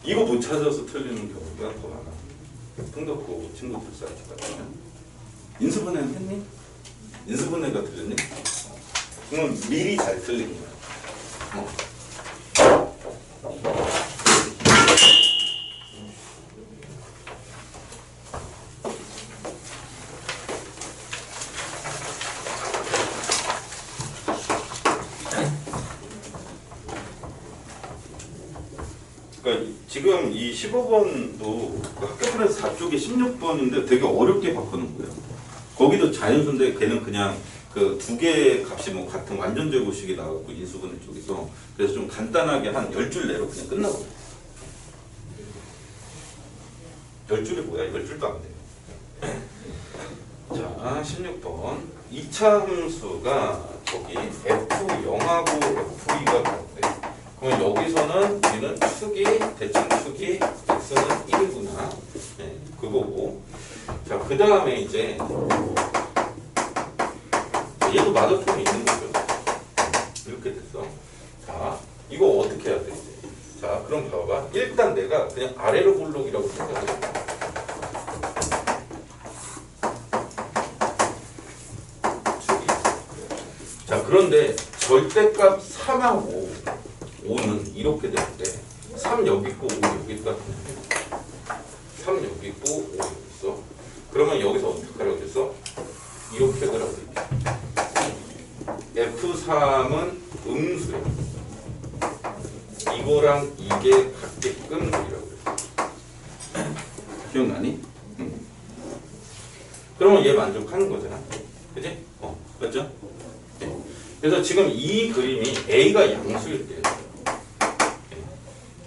이거 못 찾아서 틀리는 경우가 더 많아. 풍덕고 친구들 사이트 같으면 인수분해는 했니? 인수분해가 틀렸니? 그러면 미리 잘 틀린 거야. 그러니까 지금 이 15번도 학교편에서 4쪽에 16번인데 되게 어렵게 바꾸는 거예요. 거기도 자연수인데 걔는 그냥 그 두 개의 값이 뭐 같은 완전 제곱식이 나왔고 인수분해 쪽에서 그래서 좀 간단하게 한 10줄 내로 그냥 끝나거든요. 10줄이 뭐야? 10줄도 안 돼요. 자, 16번 2차 함수가 저기 F0하고 F2가 나오는데 그러면 여기서는 우리는 축이 대칭 축이 x는 1이구나. 네, 그거고. 자, 그 다음에 이제 얘도 마더통이 있는 거죠. 이렇게 됐어. 자, 이거 어떻게 해야 돼 이제? 자, 그럼 봐봐. 일단 내가 그냥 아래로 볼록이라고 생각해. 축이. 자, 그런데 절대값 3하고 5는 이렇게 될 때 3 여기 있고 5 여기 있다. 3 여기 있고 5 여기 있어. 그러면 여기서 어떻게 하라고 했어? 이렇게 하라고 했지. F3은 음수야. 이거랑 이게 같게끔 이라고 했어. 기억나니? 응. 그러면 얘 만족하는 거잖아. 그지? 맞죠? 네. 그래서 지금 이 그림이 A가 양수일 때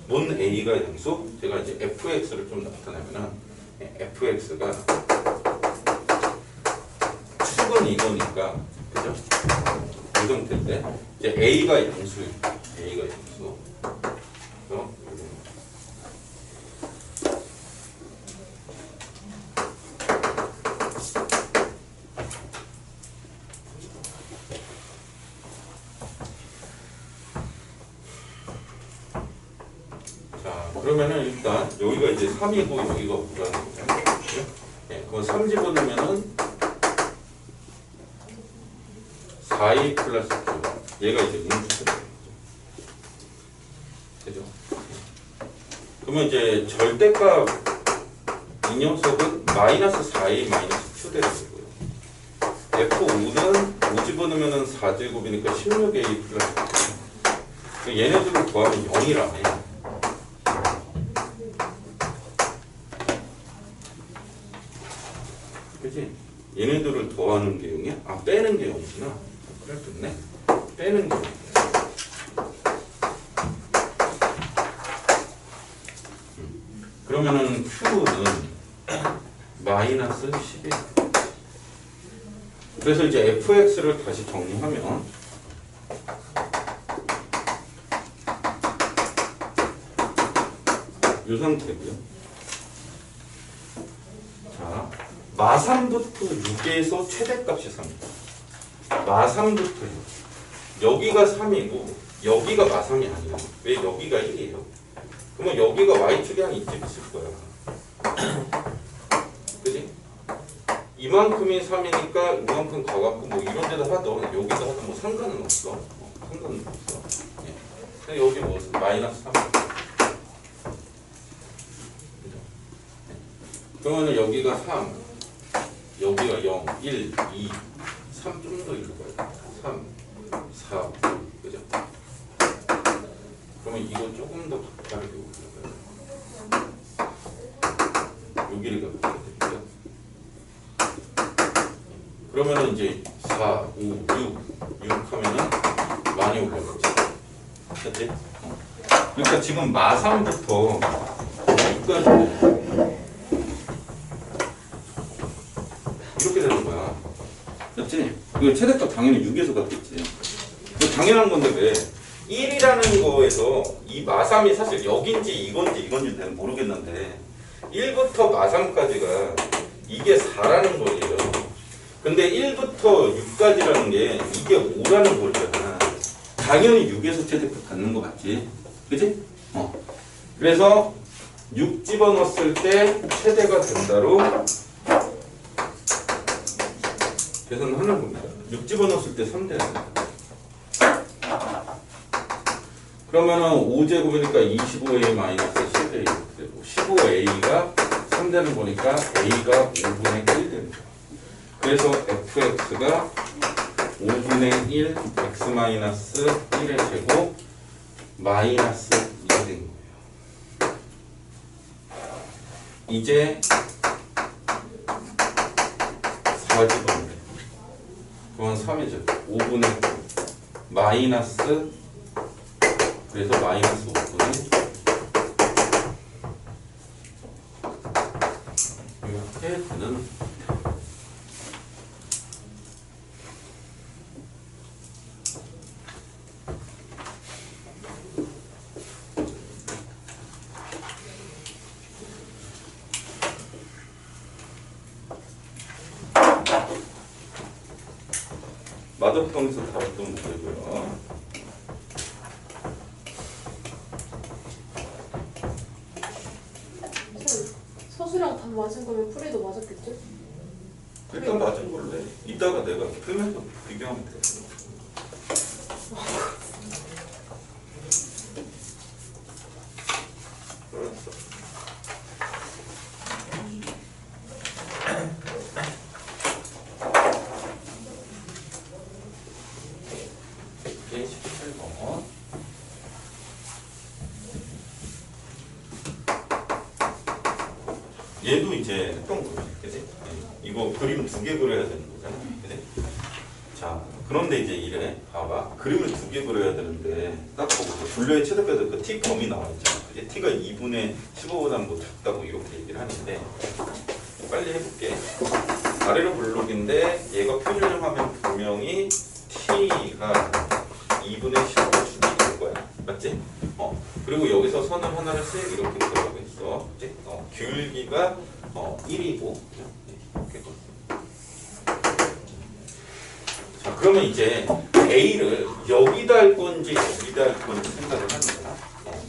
뭔 A가 양수? 제가 이제 fx를 좀 나타내면은 fx가 축은 이거니까 그죠? 이 상태인데 이제 A가 양수일 때 A가 양수. 그러면은 일단 여기가 이제 3이고 여기가 5라는 거잖아요. 네, 그럼 3 집어넣으면은 4a 플러스 q. 얘가 이제 음수가 되는 거죠. 그죠? 그러면 이제 절대값 이 녀석은 마이너스 4a 마이너스 q 되는 거고요. f5는 5 집어넣으면은 4제곱이니까 16a 플러스 q. 얘네들을 더하면 0이라네. 그치? 얘네들을 더하는 게 0이야? 아, 빼는 게 0이구나. 그래, 됐네. 빼는 게 0이야. 그러면은 Q는 마이너스 11. 그래서 이제 fx를 다시 정리하면 이 상태고요. 자, 마3부터 6에서 최대값이 3이다. 마3부터 여기가 3이고 여기가 마3이 아니야. 왜 여기가 1이에요? 그러면 여기가 y축이 한 이쯤 있을 거야. 그지? 이만큼이 3이니까 이만큼 가갖고 뭐 이런 데다 하던 여기다 하던 뭐 상관은 없어. 상관은 없어. 예. 근데 여기 뭐 마이너스 3. 그러면 여기가 3, 여기가 0, 1, 2, 3 좀 더 읽을 거야. 3, 4, 5, 그죠? 그러면 이거 조금 더 다르게 올려봐요. 요 길이가 그렇게 되죠. 그러면은 이제 4, 5, 6 하면은 많이 올라가지. 됐지? 그러니까 지금 마3부터 6까지 이렇게 되는 거야. 됐지? 이거 최대값 당연히 6에서 갖겠지. 이거 당연한 건데 왜? 1이라는 거에서 이 마3이 사실 여긴지 이건지 내가 모르겠는데 1부터 마3까지가 이게 4라는 거예요. 근데 1부터 6까지라는 게 이게 5라는 거잖아. 당연히 6에서 최대값 갖는 거 맞지? 그치? 그래서 6 집어넣었을 때 최대가 된다로 계산하는 겁니다. 6 집어넣었을 때 3대. 그러면은 5제곱이니까 25a 마이너스 10a 이렇게 되고 15a가 3되는 거니까 a가 5분의 1 되는 거야. 그래서 fx가 5분의 1 x 마이너스 1의 제곱 마이너스 2가 된 거예요. 이제 4집어넣으래. 그건 3의 제곱 5분의 9 마이너스 그래서 마이너스 5분의 이렇게 되는 마더평에서 다뤘던 문제고요. 서수랑 답 맞은 거면 풀이도 맞았겠죠? 일단 맞은 걸로 해. 이따가 내가 풀면서 비교하면 돼. 얘도 이제 했던 거지, 그지? 이거 그림 2개 그려야 되는 거잖아, 그지? 자, 그런데 이제 이래, 봐봐. 그림을 2개 그려야 되는데, 딱 보고, 분류의 최대값에서 그 t 범위 나와 있잖아. 그지? t가 2분의 15보다 뭐 작다고 이렇게 얘기를 하는데, 빨리 해볼게. 아래로 블록인데, 얘가 표준형하면 분명히 t가 2분의 15를 주는 거야. 맞지? 그리고 여기서 선을 하나를 씩 이렇게 들어가고 있어. 그치? 기울기가 1이고 이렇게. 자, 그러면 이제 A를 여기다 할 건지 여기다 할 건지 생각을 하는 거야.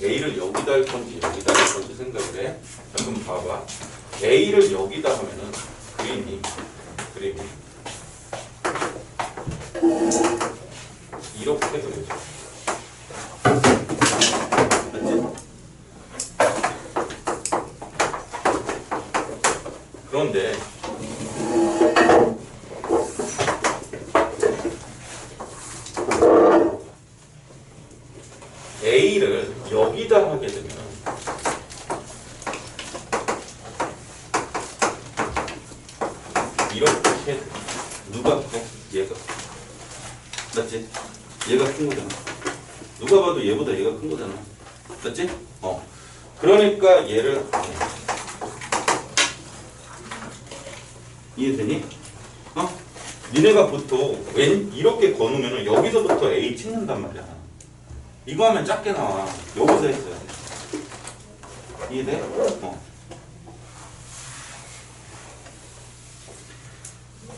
A를 여기다 할 건지 여기다 할 건지 생각을 해. 자, 그럼 봐봐. A를 여기다 하면은 그림이 이렇게 그려져. 그런데 A를 여기다 하게 되면 이렇게 누가 커? 얘가 맞지? 얘가 큰 거잖아. 누가 봐도 얘보다 얘가 큰 거잖아. 맞지? 그러니까 얘를 이해되니? 니네가 보통 이렇게 거누면은 여기서부터 A 찍는단 말이야. 이거 하면 작게 나와. 여기서 했어야 돼. 이해돼?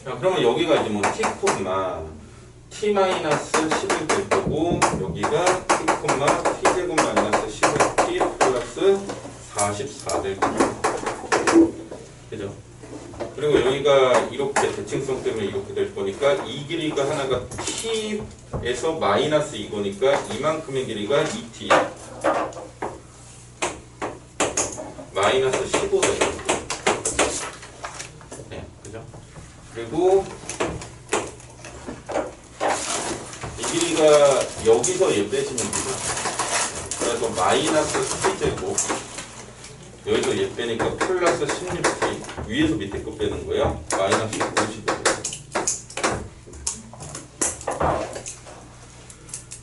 자, 그러면 여기가 이제 뭐 t, t 마이너스 10이 될 거고, 여기가 t, t 제곱 마이너스 10의 t 플러스 44 될 거고. 그죠? 그리고 여기가 이렇게 대칭성 때문에 이렇게 될 거니까 이 길이가 하나가 t에서 마이너스 이거니까 이만큼의 길이가 2t 마이너스 15다. 네, 그죠? 그리고 이 길이가 여기서 얘 빼시면 되죠. 그래서 마이너스 t제곱 여기서 얘 빼니까 플러스 16t 위에서 밑에 거 빼는 거야. 마이너스 55.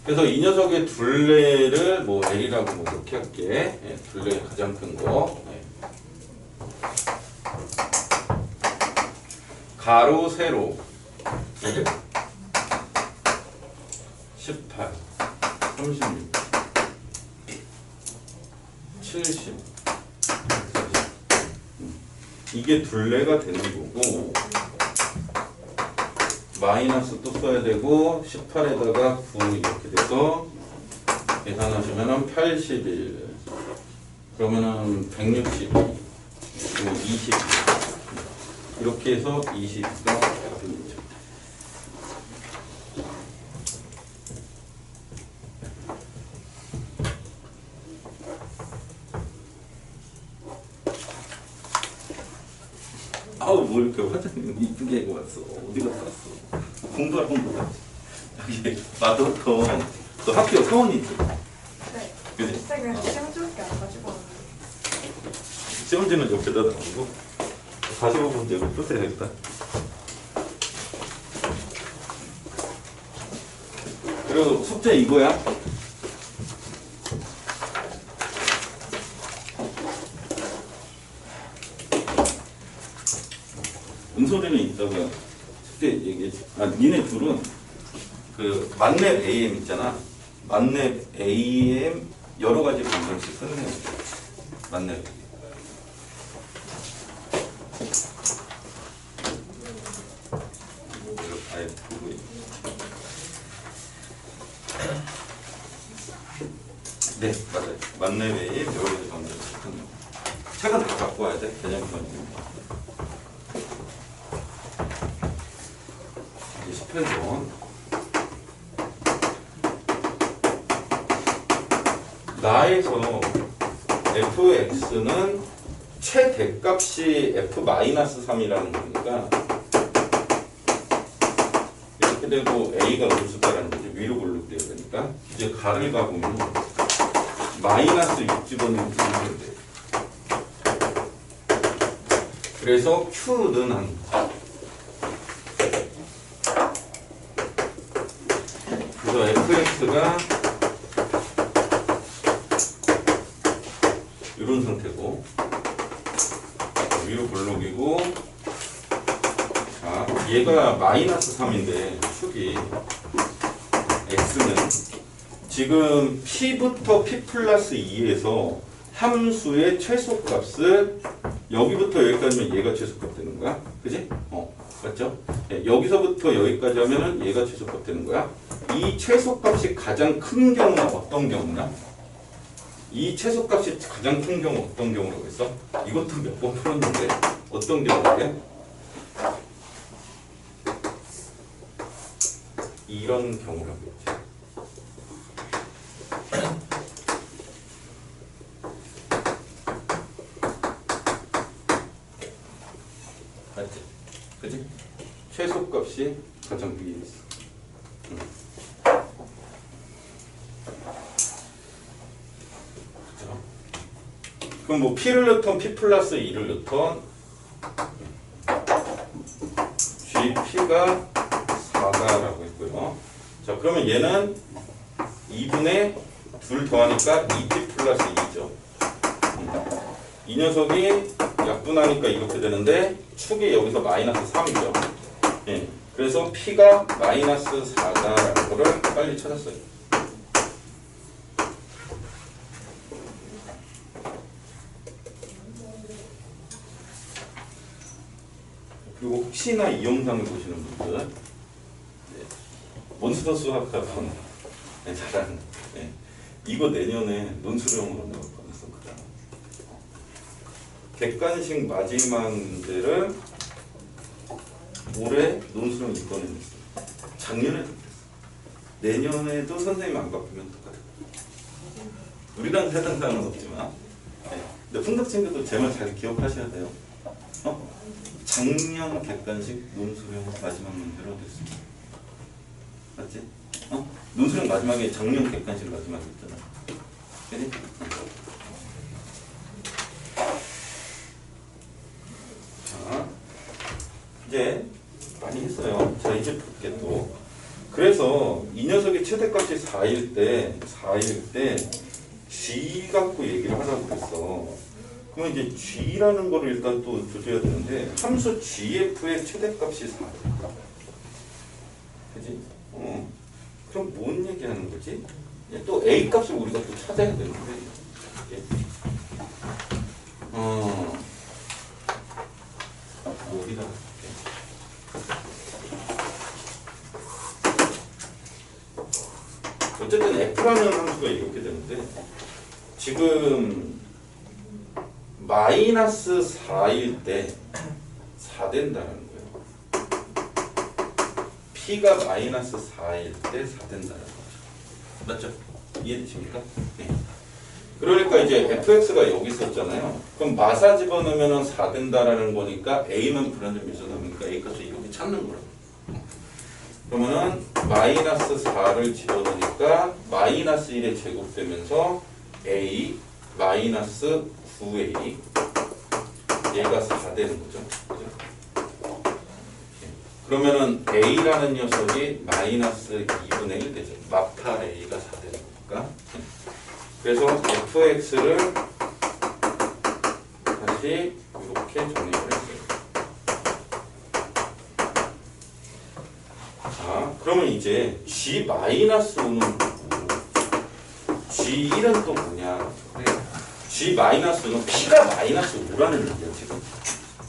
그래서 이 녀석의 둘레를 뭐 L이라고 뭐 그렇게 할게. 예, 둘레 가장 큰 거. 예. 가로 세로 18 36 70 이게 둘레가 되는 거고 마이너스 또 써야 되고 18에다가 9 이렇게 돼서 계산하시면은 81 그러면은 160 그리고 20 이렇게 해서 20가 됩니다. 아우 뭐 이렇게 화장님 이쁘게 하고 왔어. 어디 갔다 왔어? 공부하러 온 거야. 여기 마더톤 너 학교 사원이지? 네. 그지? 그냥 시험 줄게 안 가지고 왔는데. 시험지는 옆에다 놔두고 45분 되고 또 해야겠다. 그리고 숙제 이거야. 은솔이는 이따가 숙제 얘기해. 아 니네 둘은 그 만렙 AM 있잖아. 만렙 AM 여러 가지 방정식 쓰는 거. 만렙. 아예 보고 있. 네 맞아요. 만렙 AM 여러 가지 방정식 쓰는 거. 책은 다 갖고 와야 돼. 개념편입니다. 18번 나에서 fx는 최대값이 f-3이라는 거니까 이렇게 되고 a가 음수다라는 거지. 위로 굴러돼야 되니까 이제 가를 가보면 마이너스 6 집어넣으면 돼. 그래서 q는 한 그래서 fx가 이런 상태고 위로 블록이고 자 얘가 마이너스 3인데 축이 x는 지금 p부터 p 플러스 2에서 함수의 최소값을 여기부터 여기까지면 얘가 최소값 되는 거야. 그지? 맞죠? 네, 여기서부터 여기까지 하면은 얘가 최소값 되는 거야. 이 최소값이 가장 큰 경우는 어떤 경우냐? 이 최소값이 가장 큰 경우 어떤 경우라고 했어? 이것도 몇 번 풀었는데 어떤 경우야? 이런 경우라고 했지. 맞지? 그지? 최소값이 가장 위에 있어. 그럼 뭐 p를 넣던 p 플러스 2를 넣던 gp가 4다라고 했고요. 자 그러면 얘는 2분의 2 더하니까 2p 플러스 2죠. 이 녀석이 약분하니까 이렇게 되는데 축이 여기서 마이너스 3이죠. 예. 그래서 p가 마이너스 4다라는 거를 빨리 찾았어요. 그리고 혹시나 이 영상을 보시는 분들 네. 몬스터 수학학원 네, 잘하는 네. 이거 내년에 논술형으로 나올 뻔했어. 그다음 객관식 마지막 문제를 올해 논술형 이번에 냈어. 작년에도 냈어. 내년에도 선생님 안 바꾸면 똑같아. 우리랑 세상 사는 없지만 네. 근데 풍덕 친구도 제 말 잘 기억하셔야 돼요. 작년 객관식 논술형 마지막 문제로 됐습니다. 맞지? 논술형 마지막에 작년 객관식 마지막에 있잖아. 그지? 4일 때 G 갖고 얘기를 하라고 그랬어. 그러면 이제 G라는 거를 일단 또 조져야 되는데 함수 GF의 최대값이 4야. 그지? 그럼 뭔 얘기하는 거지? 또 A 값을 우리가 또 찾아야 되는데 여기다 할게. 어쨌든 F라는 함수가 이렇게 되는데 지금 마이너스 4일 때 4 된다는 거예요. P가 마이너스 4일 때 4 된다는 거죠. 맞죠? 이해되십니까? 네. 그러니까 이제 fx가 여기 있었잖아요. 그럼 마사 집어넣으면 4 된다라는 거니까 a는 불안정 미수나니까 a 값을 이렇게 찾는 거라고. 그러면은 마이너스 4를 집어넣으니까 마이너스 1에 제곱되면서 a 마이너스 9a 얘가 4 되는 거죠. 그죠? 그러면은 a라는 녀석이 마이너스 2분의 1 되죠. 마파 a가 4 되는 거니까. 그래서 fx를 다시 이렇게 정리를 했어요. 자, 그러면 이제 g-5는 뭐고 g1은 또 뭐냐? g-5는 p가 마이너스 5라는 얘기야 지금.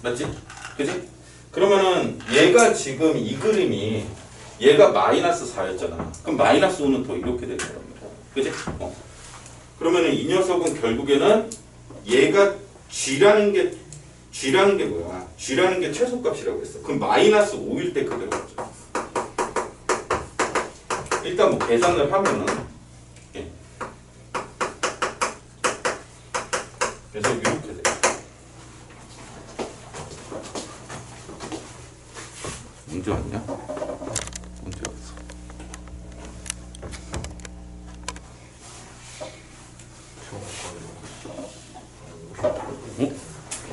맞지? 그지? 그러면은 얘가 지금 이 그림이 얘가 마이너스 4였잖아. 그럼 마이너스 5는 더 이렇게 되는 겁니다. 그지? 그러면은 이 녀석은 결국에는 얘가 g라는 게 뭐야? g라는 게 최소값이라고 했어. 그럼 마이너스 5일 때 그대로 가죠. 일단 뭐 계산을 하면은 그래서 이렇게 돼. 언제 왔냐? 언제 왔어?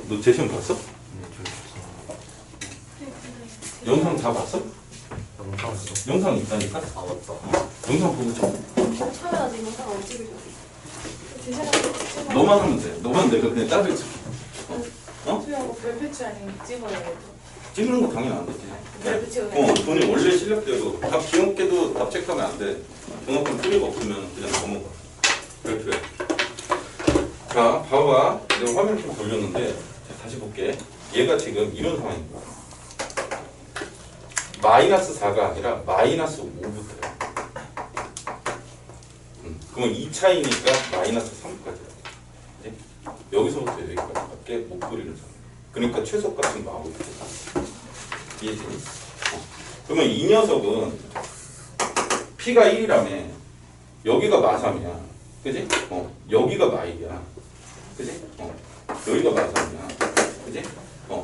너 제 시험 봤어? 영상 다 봤어? 영상 있다니까? 아 맞다. 영상 보고 쳐. 처음에 아직 영상 안 찍으셨어요. 제 시간에 너만 하면 돼. 너만 내가 그냥 따로 찍어. 투표하고 별표치 아니면 찍어야 돼요. 찍는 거 당연히 안 되지. 별표 찍어야 돼요. 돈이 원래 실력대로 답 귀엽게도 답 체크하면 안 돼. 종합금 필요가 없으면 그냥 넘어가. 별표에. 자, 봐봐. 내가 화면 좀 돌렸는데 자, 다시 볼게. 얘가 지금 이런 상황인 거야. 마이너스 4가 아니라 마이너스 5부터야. 그러면 2차이니까 마이너스 3까지야. 네? 여기서부터 여기까지밖에 못 그리는 상황. 그러니까 최소값은 나오고 있어. 이해되니? 그러면 이 녀석은 P가 1이라며 여기가 마삼이야. 그지? 여기가 마일이야. 그지? 여기가 마삼이야. 그지?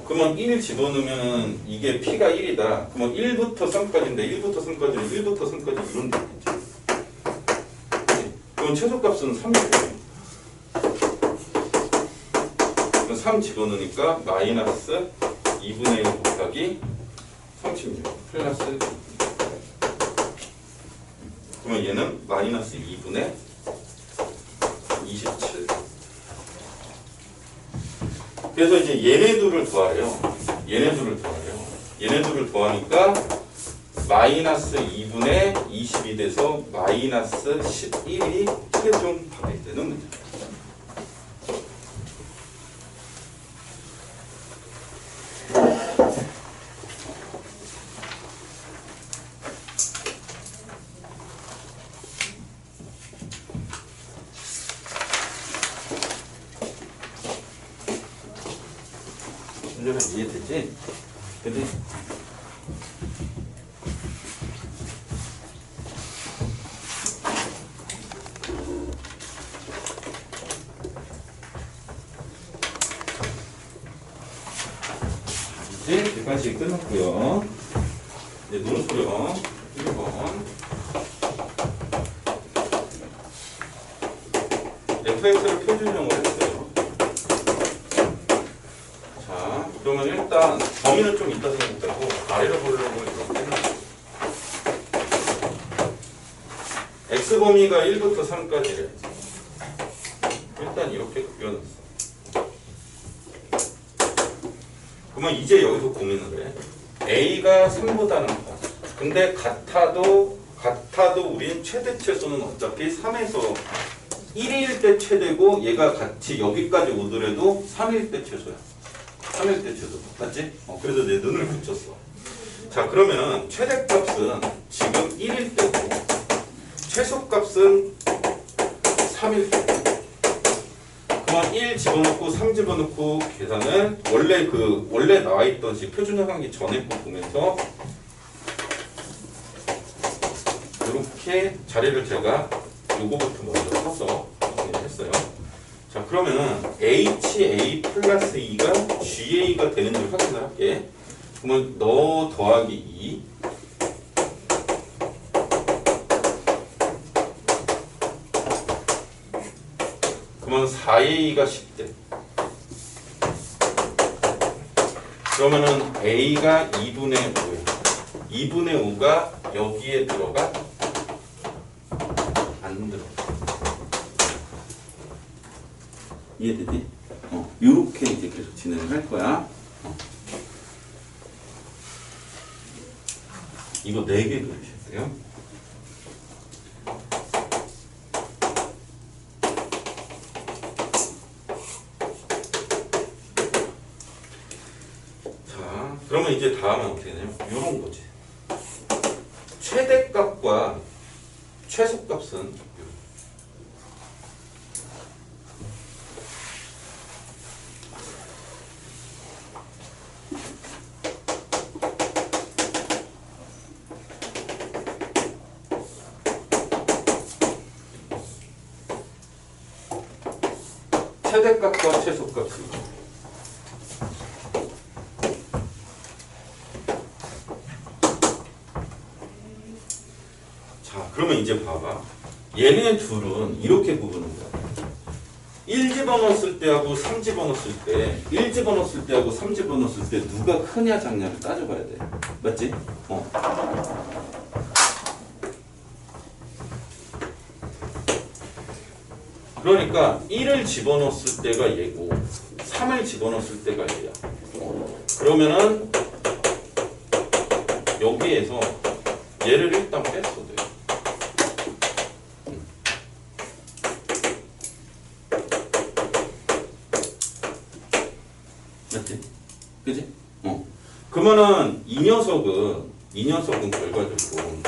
그러면 1 집어넣으면 이게 P가 1이다. 그러면 1부터 3까지인데 1부터 3까지는 1부터 3까지 이런 데 있지. 그럼 최소값은 3이에요. 3 집어넣으니까 마이너스 2분의 1 곱하기 36 플러스 2. 그러면 얘는 마이너스 2분의 27. 그래서 이제 얘네들을 더하래요. 얘네들을 더하니까 마이너스 2분의 20이 돼서 마이너스 11이 최종 답이 되는 문제. 문제가 이해되지? 그지? 이제 객관식 끝났고요. 이제 논술형 1번 fx를 표준형으로 했어요. 자, 그러면 일단 범위는 좀 이따 생각하고 아래로 보려고 이렇게 해놨어요. x 범위가 1부터 3까지래. 일단 이렇게 그려놨어. 그러면 이제 여기서 고민을 해. a가 3보다는 커. 근데 같아도 우린 최대치수는 어차피 3에서 1일 때 최대고 얘가 같이 여기까지 오더라도 3일 때 최소야. 3일 때 최소. 맞지? 그래서 내 눈을 붙였어. 자, 그러면 최대값은 지금 1일 때고 최소값은 3일 때. 그럼 1 집어넣고 3 집어넣고 계산을 원래 나와있던 식 표준화하기 전에 거 보면서 이렇게 자리를 제가 요거부터 먼저 써서 했어요. 자, 그러면은 HA 플러스 2가 GA가 되는지 확인을 할게. 그러면 너 더하기 2 그러면 4A가 10대. 그러면은 A가 2분의 5에 2분의 5가 여기에 들어가? 안 들어가. 이해되지? 요렇게 이제 계속 진행을 할 거야. 이거 4개 그리셔야 돼요. 자, 그러면 이제 다음은 어떻게 되냐면 요런 거지. 최대값과 최소값은 최대값과 최소값이 자, 그러면 이제 봐봐. 얘네 둘은 이렇게 구분하는 거야. 1 집어넣었을 때하고 3 집어넣었을 때 1 집어넣었을 때하고 3 집어넣었을 때 누가 크냐 작냐를 따져봐야 돼. 맞지? 그러니까 1을 집어넣었을 때가 얘고 3을 집어넣었을 때가 얘야. 그러면은 여기에서 얘를 일단 뺐어 돼. 맞지? 그지? 그러면은 이 녀석은 결과적으로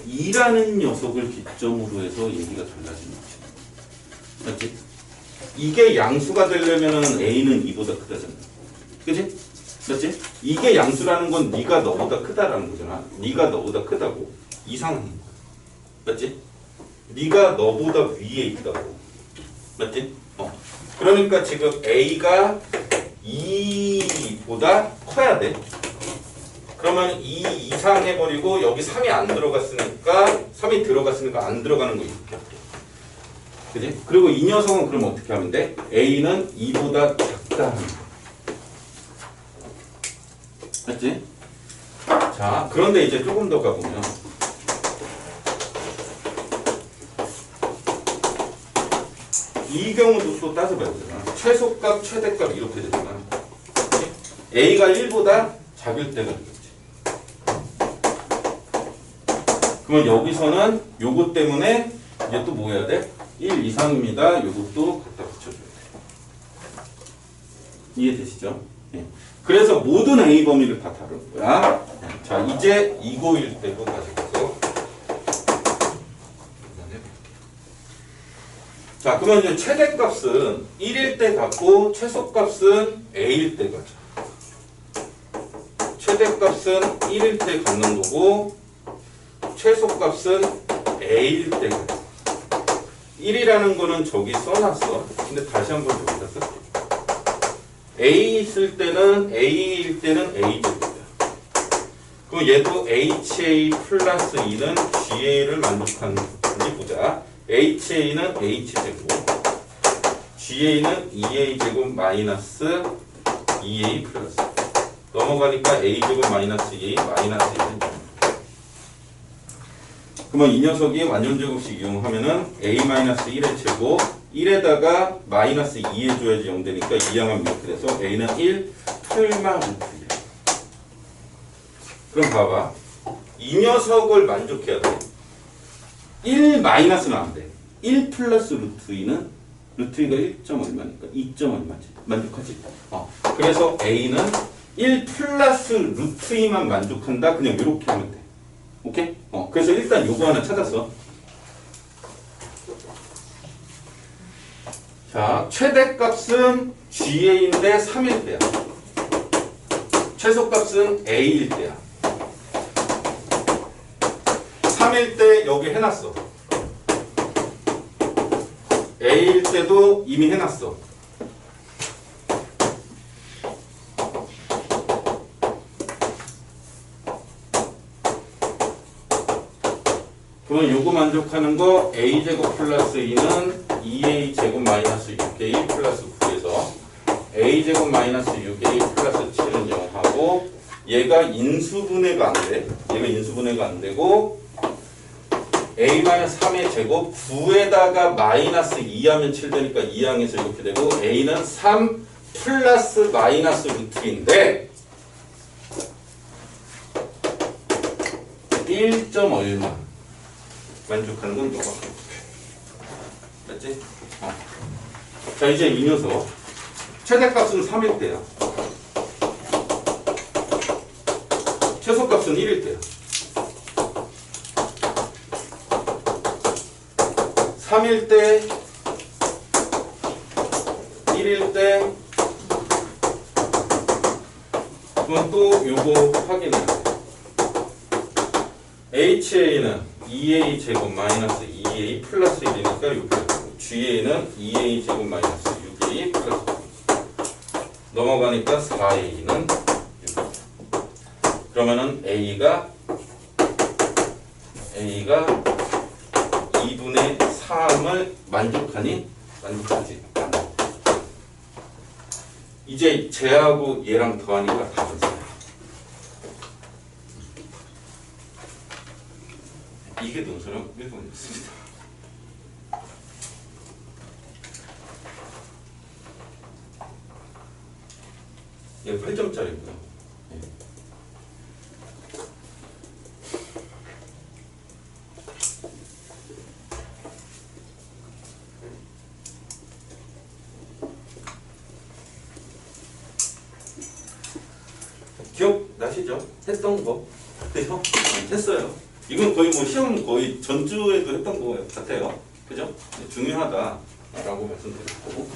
2라는 녀석을 기점으로 해서 얘기가 달라지는 거지. 맞지? 이게 양수가 되려면은 A는 2보다 크다잖아. 그지? 맞지? 이게 양수라는 건 네가 너보다 크다라는 거잖아. 네가 너보다 크다고. 이상한 거. 맞지? 네가 너보다 위에 있다고. 맞지? 그러니까 지금 A가 2보다 커야 돼. 그러면 2 이상 해버리고 여기 3이 안 들어갔으니까 3이 들어갔으니까 안 들어가는 거 이렇게 할게. 그지? 그리고 이 녀석은 그럼 어떻게 하면 돼? A는 2보다 작다 하는 거. 맞지? 자, 그런데 이제 조금 더 가보면 이 경우도 또 따져봐야 되잖아. 최소값, 최대값 이렇게 되잖아. A가 1보다 작을 때가 되겠지. 그러면 여기서는 요것 때문에 이제 또 뭐 해야 돼? 1 이상입니다. 요것도 갖다 붙여줘야 돼. 이해되시죠? 네. 그래서 모든 A 범위를 다 다루는 거야. 자, 이제 2고1 때도 가져가서 자, 그러면 이제 최대값은 1일 때 갖고 최소값은 A일 때 가져. 최대값은 1일 때 갖는 거고 최소값은 A일 때 가져. 1이라는 거는 저기 써놨어. 근데 다시 한번 여기다 쓸게. A 있을 때는 A일 때는 A제곱이야. 그럼 얘도 HA 플러스 2는 GA를 만족하는지 보자. HA는 H제곱, GA는 2A제곱 마이너스 2A 플러스. 넘어가니까 A제곱 마이너스 2A 마이너스 1은 그러면 이 녀석이 완전제곱식 이용하면은 a-1의 제곱 1에다가 마이너스 2 해줘야지 0 되니까 2항하면 이렇게 돼서 a는 1 풀만 루트 1. 그럼 봐봐. 이 녀석을 만족해야 돼. 1 마이너스는 안 돼. 1 플러스 루트 2는 루트 2가 1점 얼마니까 2점 얼마지? 만족하지? 그래서 a는 1 플러스 루트 2만 만족한다. 그냥 이렇게 하면 돼. 오케이? 그래서 일단 요거 하나 찾았어. 자, 최대값은 GA인데 3일 때야. 최소값은 A일 때야. 3일 때 여기 해놨어. A일 때도 이미 해놨어. 그러면 요거 만족하는 거 a제곱 플러스 2는 2a제곱 마이너스 6a 플러스 9에서 a제곱 마이너스 6a 플러스 7은 0하고 얘가 인수분해가 안 돼. 얘가 인수분해가 안 되고 a-3의 제곱 9에다가 마이너스 2하면 7 되니까 2항에서 이렇게 되고 a는 3 플러스 마이너스 루트인데 1점 얼마 만족하는 건 너가 맞지? 자 이제 이 녀석 최대값은 3일 때야. 최소값은 1일 때야. 3일 때 1일 때 그럼 또 요거 확인해. HA는 2a 제곱 마이너스 2a 플러스 1이니까 6. GA는 2a 제곱 마이너스 6a 플러스 1. 넘어가니까 4a는 6. 그러면은 a가 2분의 3을 만족하니? 만족하지 않아. 이제 쟤하고 얘랑 더하니까 답은 4. 이게 논술은 1번이었습니다. 얘 8점짜리고요. 기억나시죠? 했던 거. 그죠? 했어요. 이건 거의 뭐 시험 거의 전주에도 했던 거 같아요. 그죠? 중요하다라고 말씀드렸고.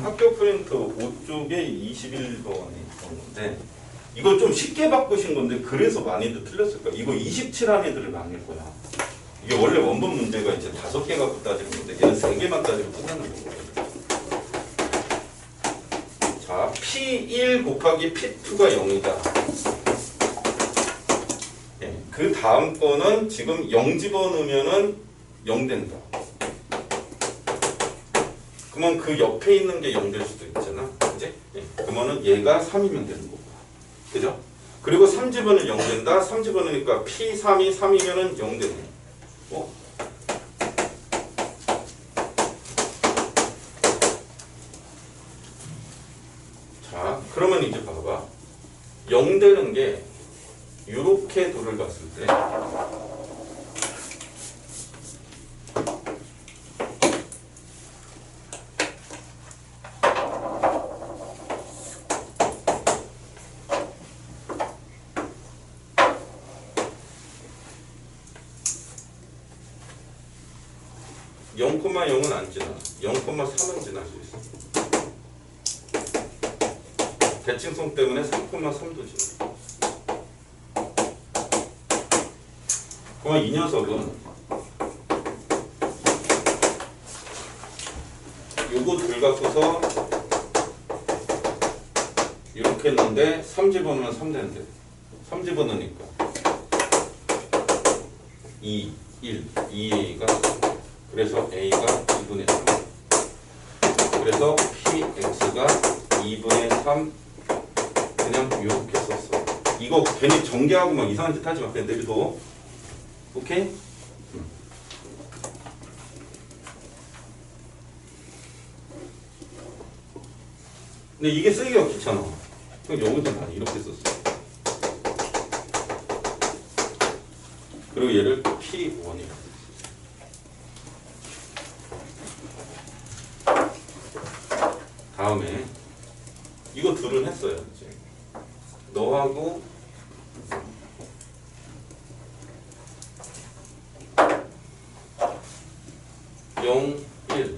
학교 프린트 5쪽에 21번에 있던 건데 이거 좀 쉽게 바꾸신 건데 그래서 많이들 틀렸을 거야. 이거 27한 애들을 많을 거야. 이게 원래 원본 문제가 이제 5개 갖고 따지는 건데 얘는 3개만 따지고 끝나는 거거든요. 자, P1 곱하기 P2가 0이다. 네, 그 다음 거는 지금 0 집어넣으면은 0 된다. 그러면 그 옆에 있는 게 0 될 수도 있잖아. 그지? 네, 그러면은 얘가 3이면 되는 거고. 그죠? 그리고 3 집어넣으면 0 된다. 3 집어넣으니까 P3이 3이면은 0 되네. 자, 그러면 이제 봐봐. 0 되는 게 이렇게 돌을 봤을 때 (0,0은) 안 지나. 0,3은 지날 수 있어. 대칭성 때문에 3,3도 지나. 그럼 이 녀석은 요거 둘 갖고서 이렇게 했는데 3 집어넣으면 3 되는데 3 집어넣으니까 2 1, 2a가 그래서 a가 2분의 3 그래서 px가 2분의 3 그냥 이렇게 썼어. 이거 괜히 전개하고 막 이상한 짓 하지 마. 그냥 내려둬. 오케이? 근데 이게 쓰기가 귀찮아. 그럼 여기서 난 이렇게 썼어. 그리고 얘를 P1이라고. 다음에 이거 둘은 했어요. 이제 너하고 영, 1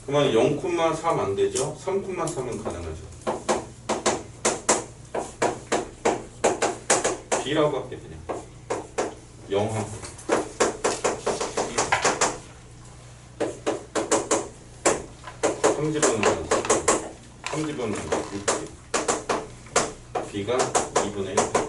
그러면 0,3 안 되죠? 3,3은 가능하죠. B라고 할게 그냥 0하고 3집어넣으면 3집어넣으면 6 B가 2분의 1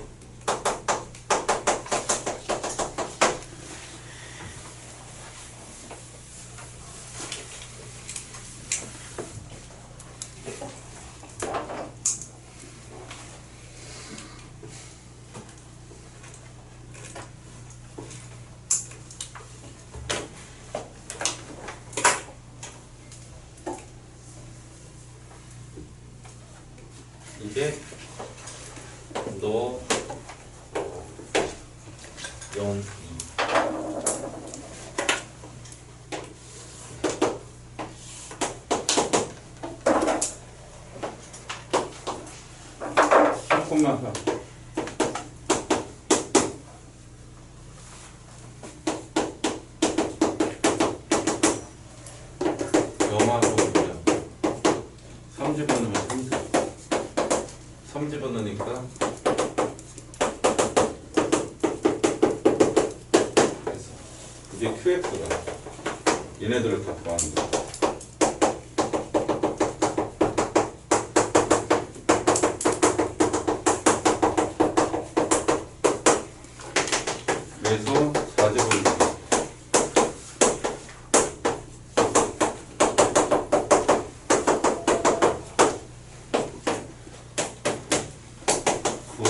이게 너 0, 2 3,4 영하고 뭐냐 3집어넣으면 3집어넣으니까 이게 QX가 얘네들을 다 더하는 거야. 그래서 4제곱은 9,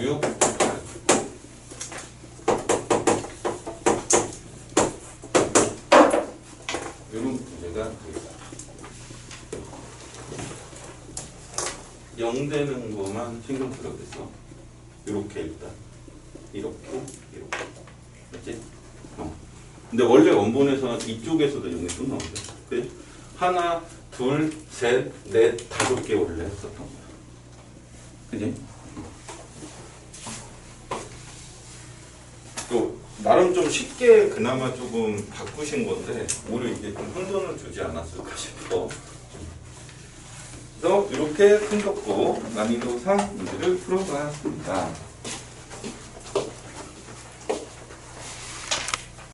6, 8 이런 문제가 되겠다. 0 되는 것만 신경 쓰라고 그랬어. 이렇게 일단 이렇게 맞지? 근데 원래 원본에서는 이쪽에서도 0이 또 나오죠. 그래? 하나, 둘, 셋, 넷, 5개 원래 했었던 거야. 그지? 또 나름 좀 쉽게 그나마 조금 바꾸신 건데 오히려 이게 좀 혼돈을 주지 않았을까 싶어. 그래서 이렇게 큰 격고 난이도 3 문제를 풀어봤습니다.